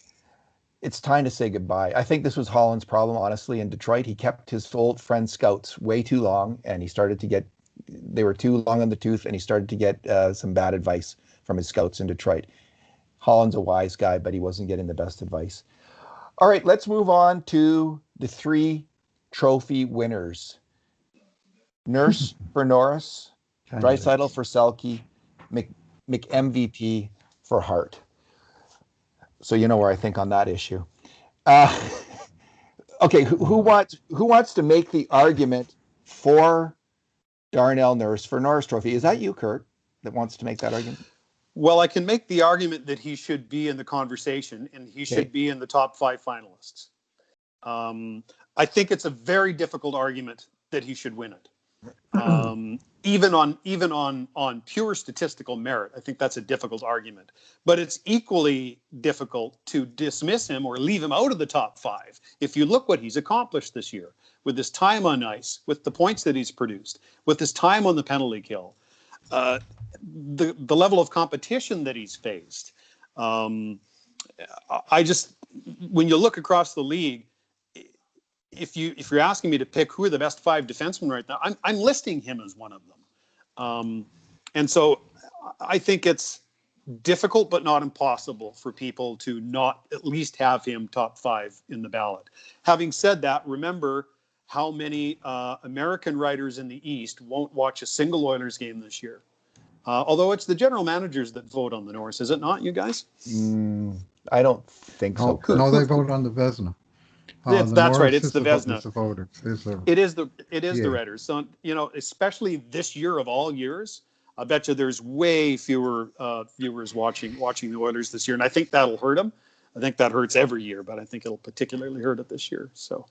It's time to say goodbye. I think this was Holland's problem, honestly, in Detroit. He kept his old friend scouts way too long, and they were too long on the tooth, and he started to get some bad advice from his scouts in Detroit. Holland's a wise guy, but he wasn't getting the best advice. All right, let's move on to the 3 trophy winners. Nurse for Norris, Draisaitl for Selke, McMVP for Hart. So you know where I think on that issue. Okay, who wants to make the argument for Darnell Nurse for Norris Trophy? Is that you, Kurt, that wants to make that argument? Well, I can make the argument that he should be in the conversation and he should be in the top 5 finalists. I think it's a very difficult argument that he should win it. Even on pure statistical merit, I think that's a difficult argument. But it's equally difficult to dismiss him or leave him out of the top 5. If you look what he's accomplished this year with his time on ice, with the points that he's produced, with his time on the penalty kill, the level of competition that he's faced. When you look across the league, if you're asking me to pick who are the best 5 defensemen right now, I'm listing him as one of them. And so I think it's difficult but not impossible for people to not at least have him top 5 in the ballot. Having said that, remember how many American writers in the East won't watch a single Oilers game this year. Although it's the general managers that vote on the Norris, is it not, you guys? I don't think so. No, they vote on the Vezina. That's right. It's the Vezina. It is the writers. So especially this year of all years, I bet you there's way fewer viewers watching the Oilers this year, and I think that'll hurt them. I think that hurts every year, but I think it'll particularly hurt it this year. So.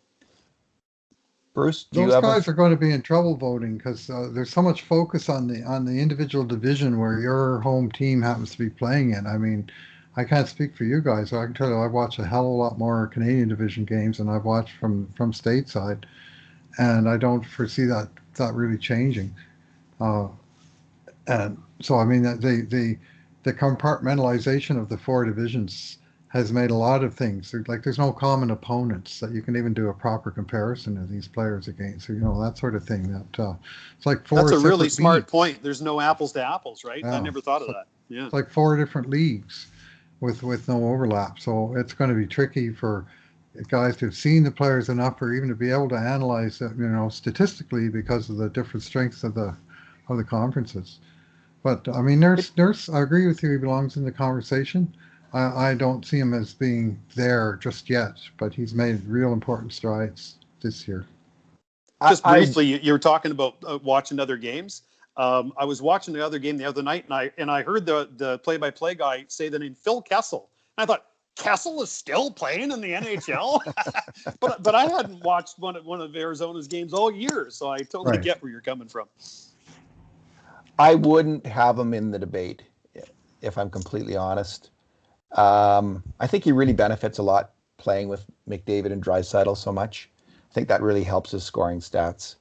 Bruce, those guys are going to be in trouble voting because there's so much focus on the individual division where your home team happens to be playing in. I mean, I can't speak for you guys. I can tell you I watch a hell of a lot more Canadian division games than I've watched from stateside, and I don't foresee that really changing. And so, I mean, the compartmentalization of the 4 divisions has made a lot of things. There's no common opponents that you can even do a proper comparison of these players against. So, that sort of thing. That it's like 4. That's a really smart point. There's no apples to apples, right? Yeah. I never thought of that. Yeah, it's like 4 different leagues with no overlap. So it's going to be tricky for guys to have seen the players enough, or even to be able to analyze it, statistically, because of the different strengths of the of the conferences. But I mean, Nurse, I agree with you. He belongs in the conversation. I don't see him as being there just yet, but he's made real important strides this year. Just briefly, you were talking about watching other games. I was watching the other game the other night, and I heard the play-by-play guy say the name Phil Kessel. And I thought, Kessel is still playing in the NHL, but I hadn't watched one of Arizona's games all year, so I totally get where you're coming from. I wouldn't have him in the debate, if I'm completely honest. I think he really benefits a lot playing with McDavid and Draisaitl so much. I think that really helps his scoring stats.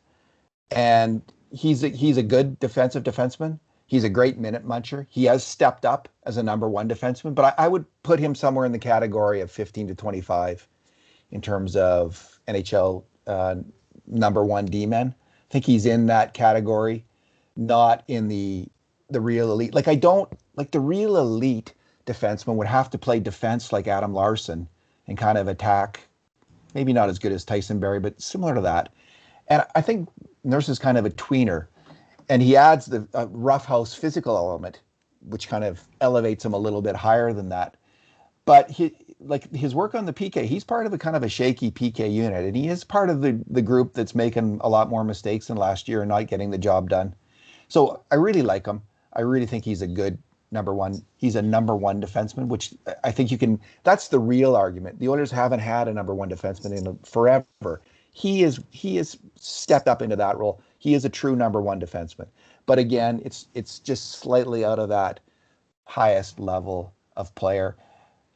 And he's a good defensive defenseman. He's a great minute muncher. He has stepped up as a number one defenseman, but I would put him somewhere in the category of 15 to 25 in terms of NHL number one D-men. I think he's in that category, not in the real elite. Like the real elite defenseman would have to play defense like Adam Larsson and kind of attack, maybe not as good as Tyson Barrie, but similar to that. And I think Nurse is kind of a tweener, and he adds the roughhouse physical element, which kind of elevates him a little bit higher than that. But his work on the PK, he's part of a kind of a shaky PK unit, and he is part of the group that's making a lot more mistakes than last year and not getting the job done. So I really like him. I really think he's a good number one. He's a number one defenseman, which I think that's the real argument. The Oilers haven't had a number one defenseman in forever. He is stepped up into that role. He is a true number one defenseman. But again, it's just slightly out of that highest level of player.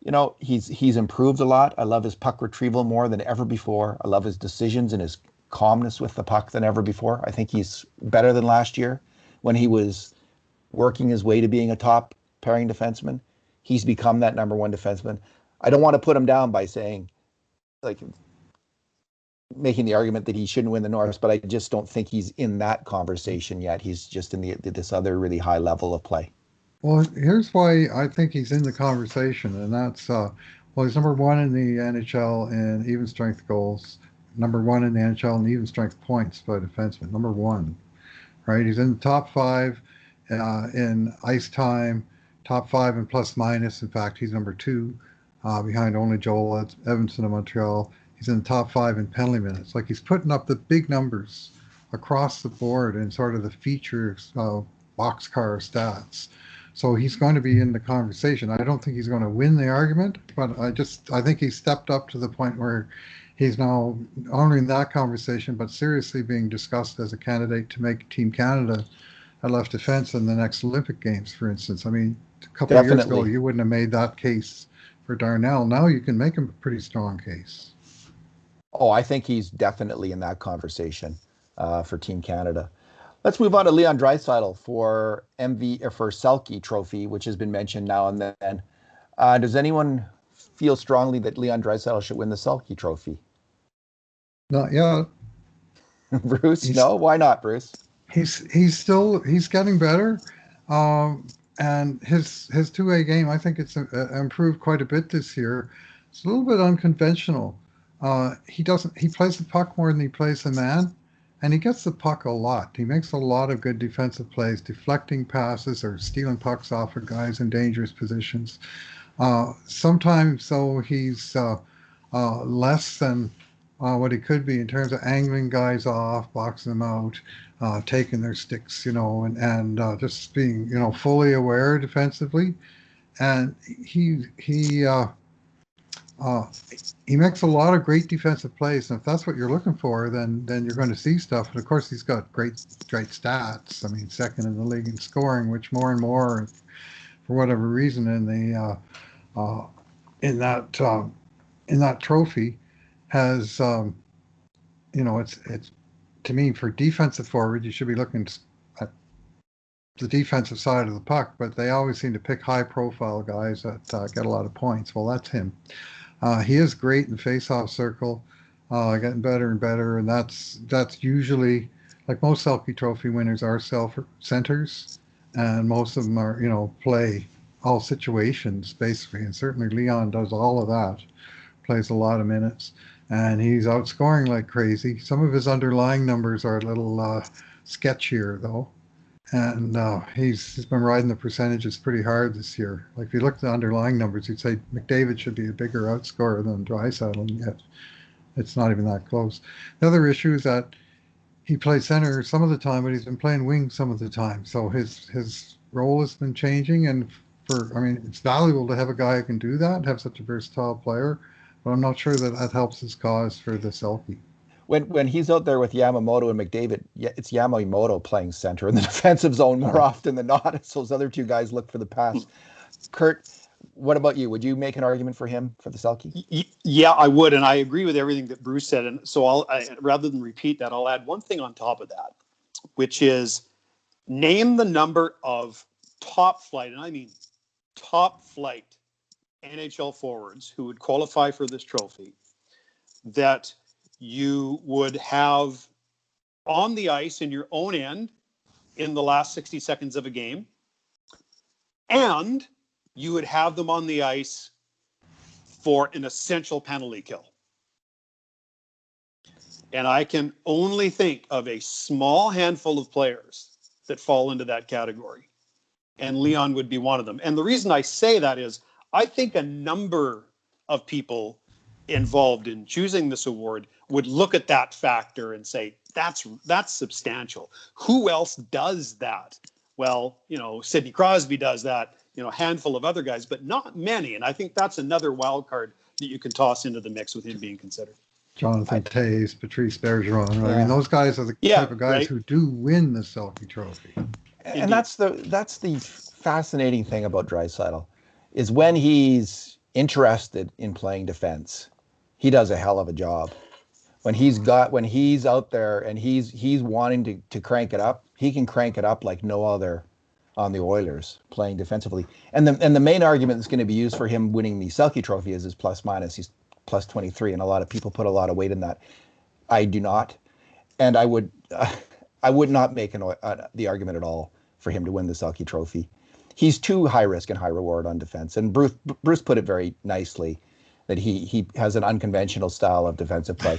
You know, he's improved a lot. I love his puck retrieval more than ever before. I love his decisions and his calmness with the puck than ever before. I think he's better than last year when he was working his way to being a top pairing defenseman. He's become that number one defenseman. I don't want to put him down by saying, like, making the argument that he shouldn't win the Norris, but I just don't think he's in that conversation yet. He's just in this other really high level of play. Well, here's why I think he's in the conversation, and that's, he's number one in the NHL in even strength goals, number one in the NHL in even strength points by defenseman, number one, right? He's in the top five in ice time, top five in plus minus. In fact, he's number two behind only Joel Edmondson of Montreal. He's in the top five in penalty minutes. Like, he's putting up the big numbers across the board in sort of the features boxcar stats. So he's going to be in the conversation. I don't think he's going to win the argument, but I think he's stepped up to the point where he's now honoring that conversation, but seriously being discussed as a candidate to make Team Canada at left defense in the next Olympic Games, for instance. I mean, a couple of years ago, you wouldn't have made that case for Darnell. Now you can make him a pretty strong case. Oh, I think he's definitely in that conversation for Team Canada. Let's move on to Leon Draisaitl for Selke Trophy, which has been mentioned now and then. Does anyone feel strongly that Leon Draisaitl should win the Selke Trophy? Not yet. Bruce, no? Why not, Bruce? He's getting better. And his two-way game, I think it's improved quite a bit this year. It's a little bit unconventional. He plays the puck more than he plays the man, and he gets the puck a lot. He makes a lot of good defensive plays, deflecting passes or stealing pucks off of guys in dangerous positions. Sometimes, though, he's less than what he could be in terms of angling guys off, boxing them out, taking their sticks, and just being, fully aware defensively. And he makes a lot of great defensive plays, and if that's what you're looking for, then you're going to see stuff. And of course, he's got great stats. I mean, second in the league in scoring, which more and more, for whatever reason, in that trophy, has it's to me, for defensive forward, you should be looking at the defensive side of the puck, but they always seem to pick high-profile guys that get a lot of points. Well, that's him. He is great in face-off circle, getting better and better, and that's usually, like most Selke Trophy winners are self-centers, and most of them are, play all situations, basically, and certainly Leon does all of that, plays a lot of minutes, and he's outscoring like crazy. Some of his underlying numbers are a little sketchier, though, And he's been riding the percentages pretty hard this year. Like if you look at the underlying numbers, you'd say McDavid should be a bigger outscorer than Draisaitl, and yet it's not even that close. The other issue is that he plays center some of the time, but he's been playing wing some of the time. So his role has been changing, and it's valuable to have a guy who can do that, have such a versatile player, but I'm not sure that that helps his cause for the Selkie. When he's out there with Yamamoto and McDavid, it's Yamamoto playing center in the defensive zone more often than not. So those other two guys look for the pass. Kurt, what about you? Would you make an argument for him for the Selkie? Yeah, I would, and I agree with everything that Bruce said. And so rather than repeat that, I'll add one thing on top of that, which is name the number of top flight, and I mean top flight NHL forwards who would qualify for this trophy that you would have on the ice in your own end in the last 60 seconds of a game, and you would have them on the ice for an essential penalty kill. And I can only think of a small handful of players that fall into that category. And Leon would be one of them. And the reason I say that is I think a number of people involved in choosing this award would look at that factor and say, that's substantial. Who else does that? Well, Sidney Crosby does that, a handful of other guys, but not many. And I think that's another wild card that you can toss into the mix with him being considered. Jonathan Toews, Patrice Bergeron. Right? Yeah. I mean, those guys are the type of guys who do win the Selke Trophy. And that's the fascinating thing about Draisaitl is when he's interested in playing defense, he does a hell of a job. When he's out there and he's wanting to crank it up, he can crank it up like no other on the Oilers playing defensively. And the main argument that's going to be used for him winning the Selke Trophy is his plus minus. He's plus 23, and a lot of people put a lot of weight in that. I do not, and I would not make the argument at all for him to win the Selke Trophy. He's too high risk and high reward on defense. And Bruce put it very nicely that he has an unconventional style of defensive play.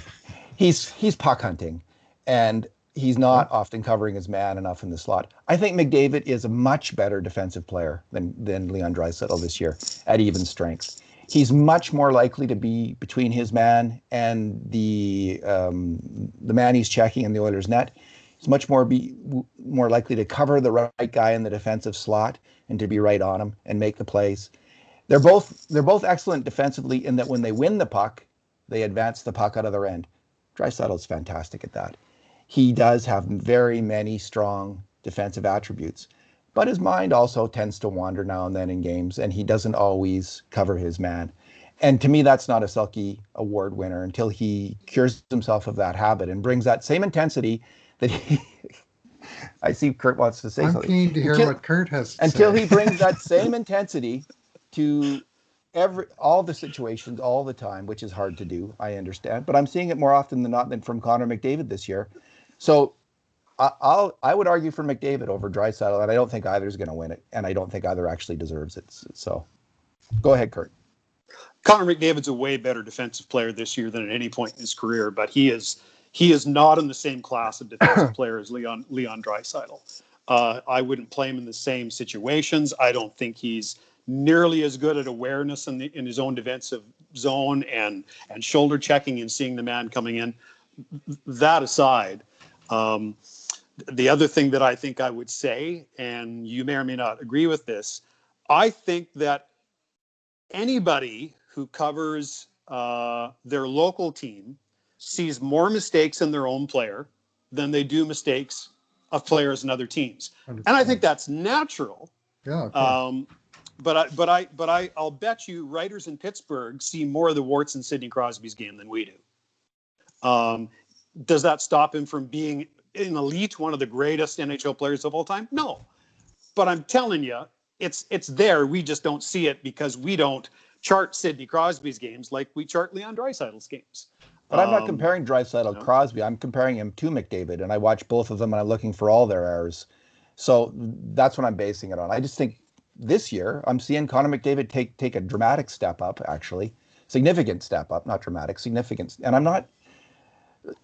He's puck hunting, and he's not often covering his man enough in the slot. I think McDavid is a much better defensive player than Leon Draisaitl this year at even strength. He's much more likely to be between his man and the man he's checking in the Oilers' net. He's much more likely to cover the right guy in the defensive slot and to be right on him and make the plays. They're both excellent defensively in that when they win the puck, they advance the puck out of their end. Draisaitl's fantastic at that. He does have very many strong defensive attributes, but his mind also tends to wander now and then in games, and he doesn't always cover his man. And to me, that's not a Selke Award winner until he cures himself of that habit and brings that same intensity that he... I see Kurt wants to say something. I'm keen to hear what Kurt has to until say. He brings that same intensity to all the situations all the time, which is hard to do, I understand. But I'm seeing it more often than not than from Connor McDavid this year. So I would argue for McDavid over Draisaitl, and I don't think either is going to win it, and I don't think either actually deserves it. So go ahead, Kurt. Connor McDavid's a way better defensive player this year than at any point in his career, but he is not in the same class of defensive player as Leon Draisaitl. I wouldn't play him in the same situations. I don't think he's nearly as good at awareness in his own defensive zone and shoulder checking and seeing the man coming in. That aside, the other thing that I think I would say, and you may or may not agree with this, I think that anybody who covers their local team sees more mistakes in their own player than they do mistakes of players in other teams. And I think that's natural. Yeah. But I'll bet you writers in Pittsburgh see more of the warts in Sidney Crosby's game than we do. Does that stop him from being an elite, one of the greatest NHL players of all time? No. But I'm telling you, it's there. We just don't see it because we don't chart Sidney Crosby's games like we chart Leon Draisaitl's games. But I'm not comparing Draisaitl Crosby. I'm comparing him to McDavid, and I watch both of them, and I'm looking for all their errors. So that's what I'm basing it on. I just think this year I'm seeing Connor McDavid take a dramatic step up, actually. Significant step up, not dramatic, significant. And I'm not...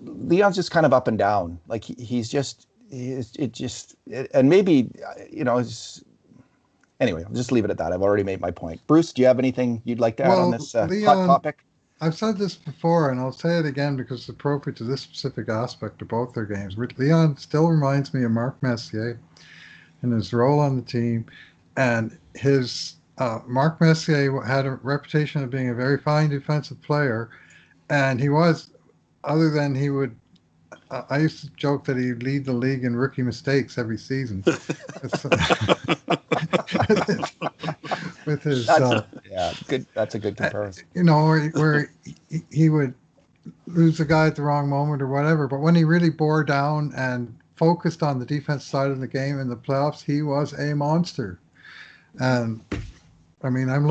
Leon's just kind of up and down. Like he's just... and maybe, anyway, I'll just leave it at that. I've already made my point. Bruce, do you have anything you'd like to add on this hot Leon, topic? I've said this before, and I'll say it again because it's appropriate to this specific aspect of both their games. Leon still reminds me of Mark Messier in his role on the team, and his Mark Messier had a reputation of being a very fine defensive player, and he was, other than he would. I used to joke that he'd lead the league in rookie mistakes every season. With his, good. That's a good comparison. Where he would lose a guy at the wrong moment or whatever. But when he really bore down and focused on the defense side of the game in the playoffs, he was a monster. And I mean, I'm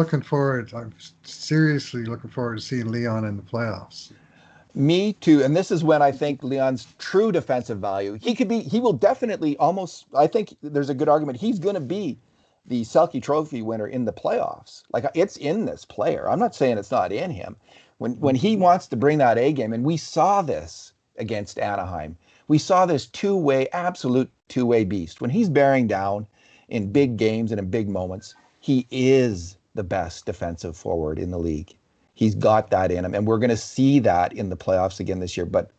seriously looking forward to seeing Leon in the playoffs. Me too. And this is when I think Leon's true defensive value. He will definitely I think there's a good argument. He's going to be the Selke Trophy winner in the playoffs. Like, it's in this player. I'm not saying it's not in him. When he wants to bring that A game, and we saw this against Anaheim, we saw this absolute two-way beast. When he's bearing down in big games and in big moments, he is the best defensive forward in the league. He's got that in him, and we're going to see that in the playoffs again this year. But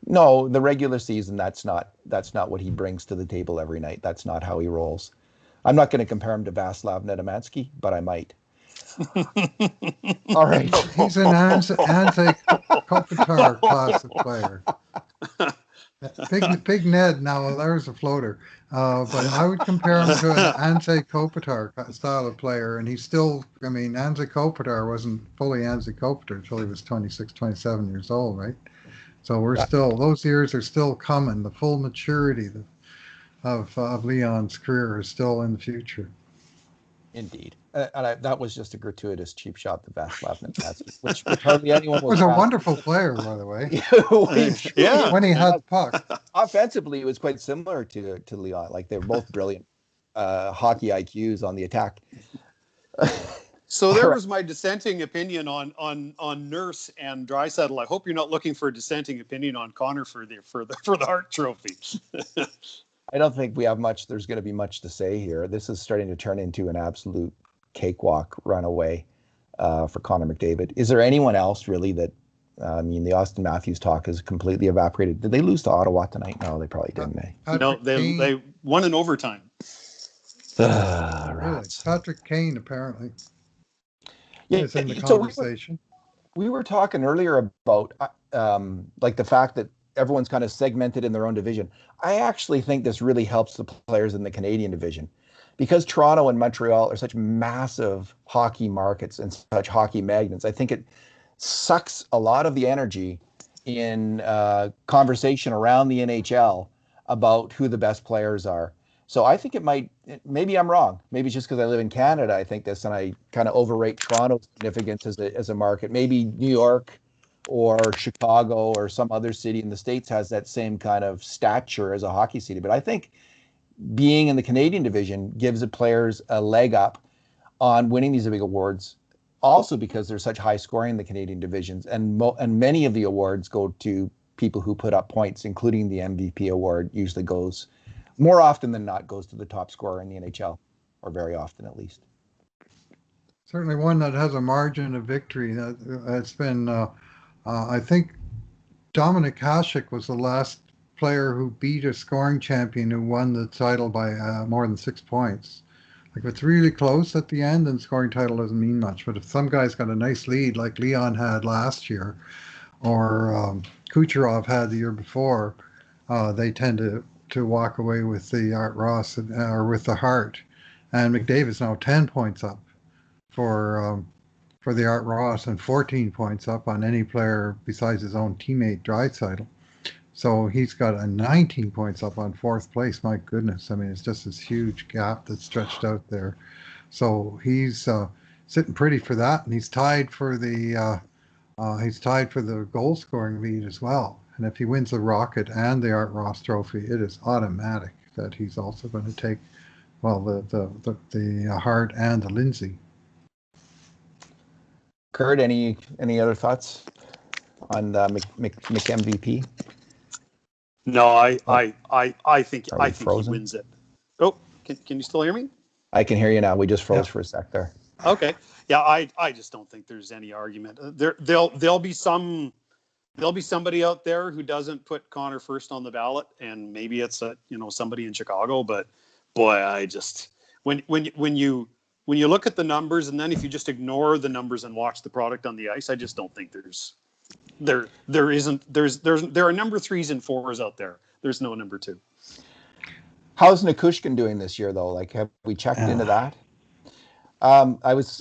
no, the regular season, that's not what he brings to the table every night. That's not how he rolls. I'm not going to compare him to Vaslav Nedomansky, but I might. All right. He's an anti-Kopitar class of player. Big Ned, now there's a floater. But I would compare him to an Anze Kopitar style of player, and he's still, Anze Kopitar wasn't fully Anze Kopitar until he was 26, 27 years old, right? So those years are still coming. The full maturity of Leon's career is still in the future. Indeed. And that was just a gratuitous cheap shot to Vaslav Nedomansky, which hardly anyone was a wonderful player, by the way. Yeah, when he had the puck. Offensively, it was quite similar to Leon. Like, they were both brilliant hockey IQs on the attack. So there was my dissenting opinion on Nurse and Draisaitl. I hope you're not looking for a dissenting opinion on Connor for the Hart Trophy. I don't think we have much. There's going to be much to say here. This is starting to turn into an absolute cakewalk runaway for Connor McDavid. Is there anyone else really that? The Austin Matthews talk is completely evaporated. Did they lose to Ottawa tonight? No, they probably didn't. No, they won in overtime. Really? Patrick Kane apparently is in the conversation. We were talking earlier about the fact that everyone's kind of segmented in their own division. I actually think this really helps the players in the Canadian division, because Toronto and Montreal are such massive hockey markets and such hockey magnets. I think it sucks a lot of the energy in conversation around the NHL about who the best players are. So I think maybe I'm wrong. Maybe it's just because I live in Canada, I think this, and I kind of overrate Toronto's significance as a market. Maybe New York or Chicago or some other city in the States has that same kind of stature as a hockey city. But I think being in the Canadian division gives the players a leg up on winning these big awards, also because there's such high scoring in the Canadian divisions, and many of the awards go to people who put up points, including the MVP award usually goes, more often than not, goes to the top scorer in the NHL, or very often at least. Certainly one that has a margin of victory. It's been, I think Dominik Hasek was the last player who beat a scoring champion who won the title by more than 6 points. Like, if it's really close at the end, then scoring title doesn't mean much. But if some guy's got a nice lead, like Leon had last year, or Kucherov had the year before, they tend to walk away with the Art Ross or with the Hart. And McDavid's now 10 points up for the Art Ross, and 14 points up on any player besides his own teammate Draisaitl. So he's got a 19 points up on fourth place. My goodness. It's just this huge gap that's stretched out there. So he's sitting pretty for that, and he's tied for the goal scoring lead as well. And if he wins the Rocket and the Art Ross Trophy, it is automatic that he's also going to take, the Hart and the Lindsay. Kurt, any other thoughts on the McMVP? No, I think Are we he frozen? wins it. Oh, can you still hear me? I can hear you now. We just froze for a sec there. Okay. Yeah, I just don't think there's any argument. There'll be somebody out there who doesn't put Connor first on the ballot, and maybe it's somebody in Chicago. But boy, I just when you look at the numbers, and then if you just ignore the numbers and watch the product on the ice, I just don't think there are number 3s and 4s out there. There's no number 2. How's Nikushkin doing this year, though? Like, have we checked into that? I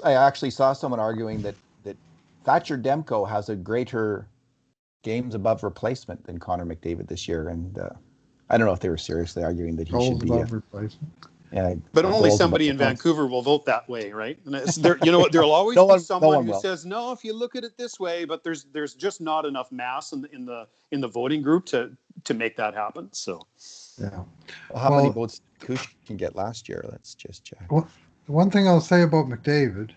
actually saw someone arguing that Thatcher Demko has a greater games above replacement than Connor McDavid this year, and I don't know if they were seriously arguing that he Goals should be above replacement. Yeah, but only somebody in Vancouver will vote that way, right? And there'll always be someone who says no. If you look at it this way, but there's just not enough mass in the voting group to make that happen. So, yeah. Well, how many votes did Kush can get last year? Let's just check. Well, one thing I'll say about McDavid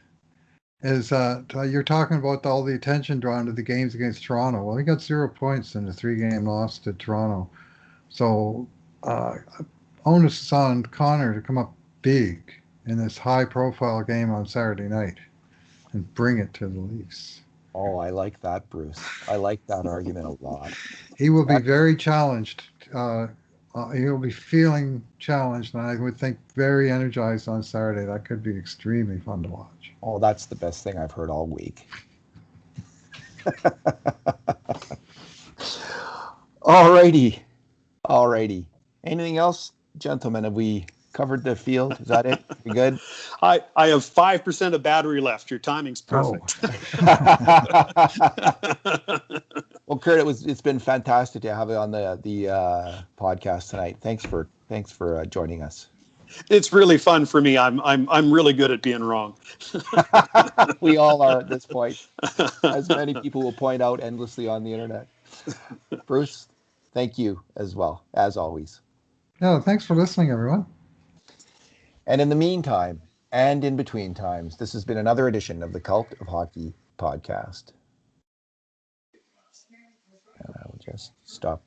is you're talking about all the attention drawn to the games against Toronto. Well, he got 0 points in the 3-game loss to Toronto. So onus is on Connor to come up big in this high-profile game on Saturday night and bring it to the Leafs. Oh, I like that, Bruce. I like that argument a lot. He will be very challenged. He'll be feeling challenged, and I would think very energized on Saturday. That could be extremely fun to watch. Oh, that's the best thing I've heard all week. Alrighty. Anything else, gentlemen? Have we covered the field? Is that it? We good? I have 5% of battery left. Your timing's perfect. Well, Kurt, it's been fantastic to have you on the podcast tonight. Thanks for joining us. It's really fun for me. I'm really good at being wrong. We all are at this point, as many people will point out endlessly on the internet. Bruce, thank you as well, as always. Yeah, thanks for listening, everyone. And in the meantime, and in between times, this has been another edition of the Cult of Hockey podcast. And I will just stop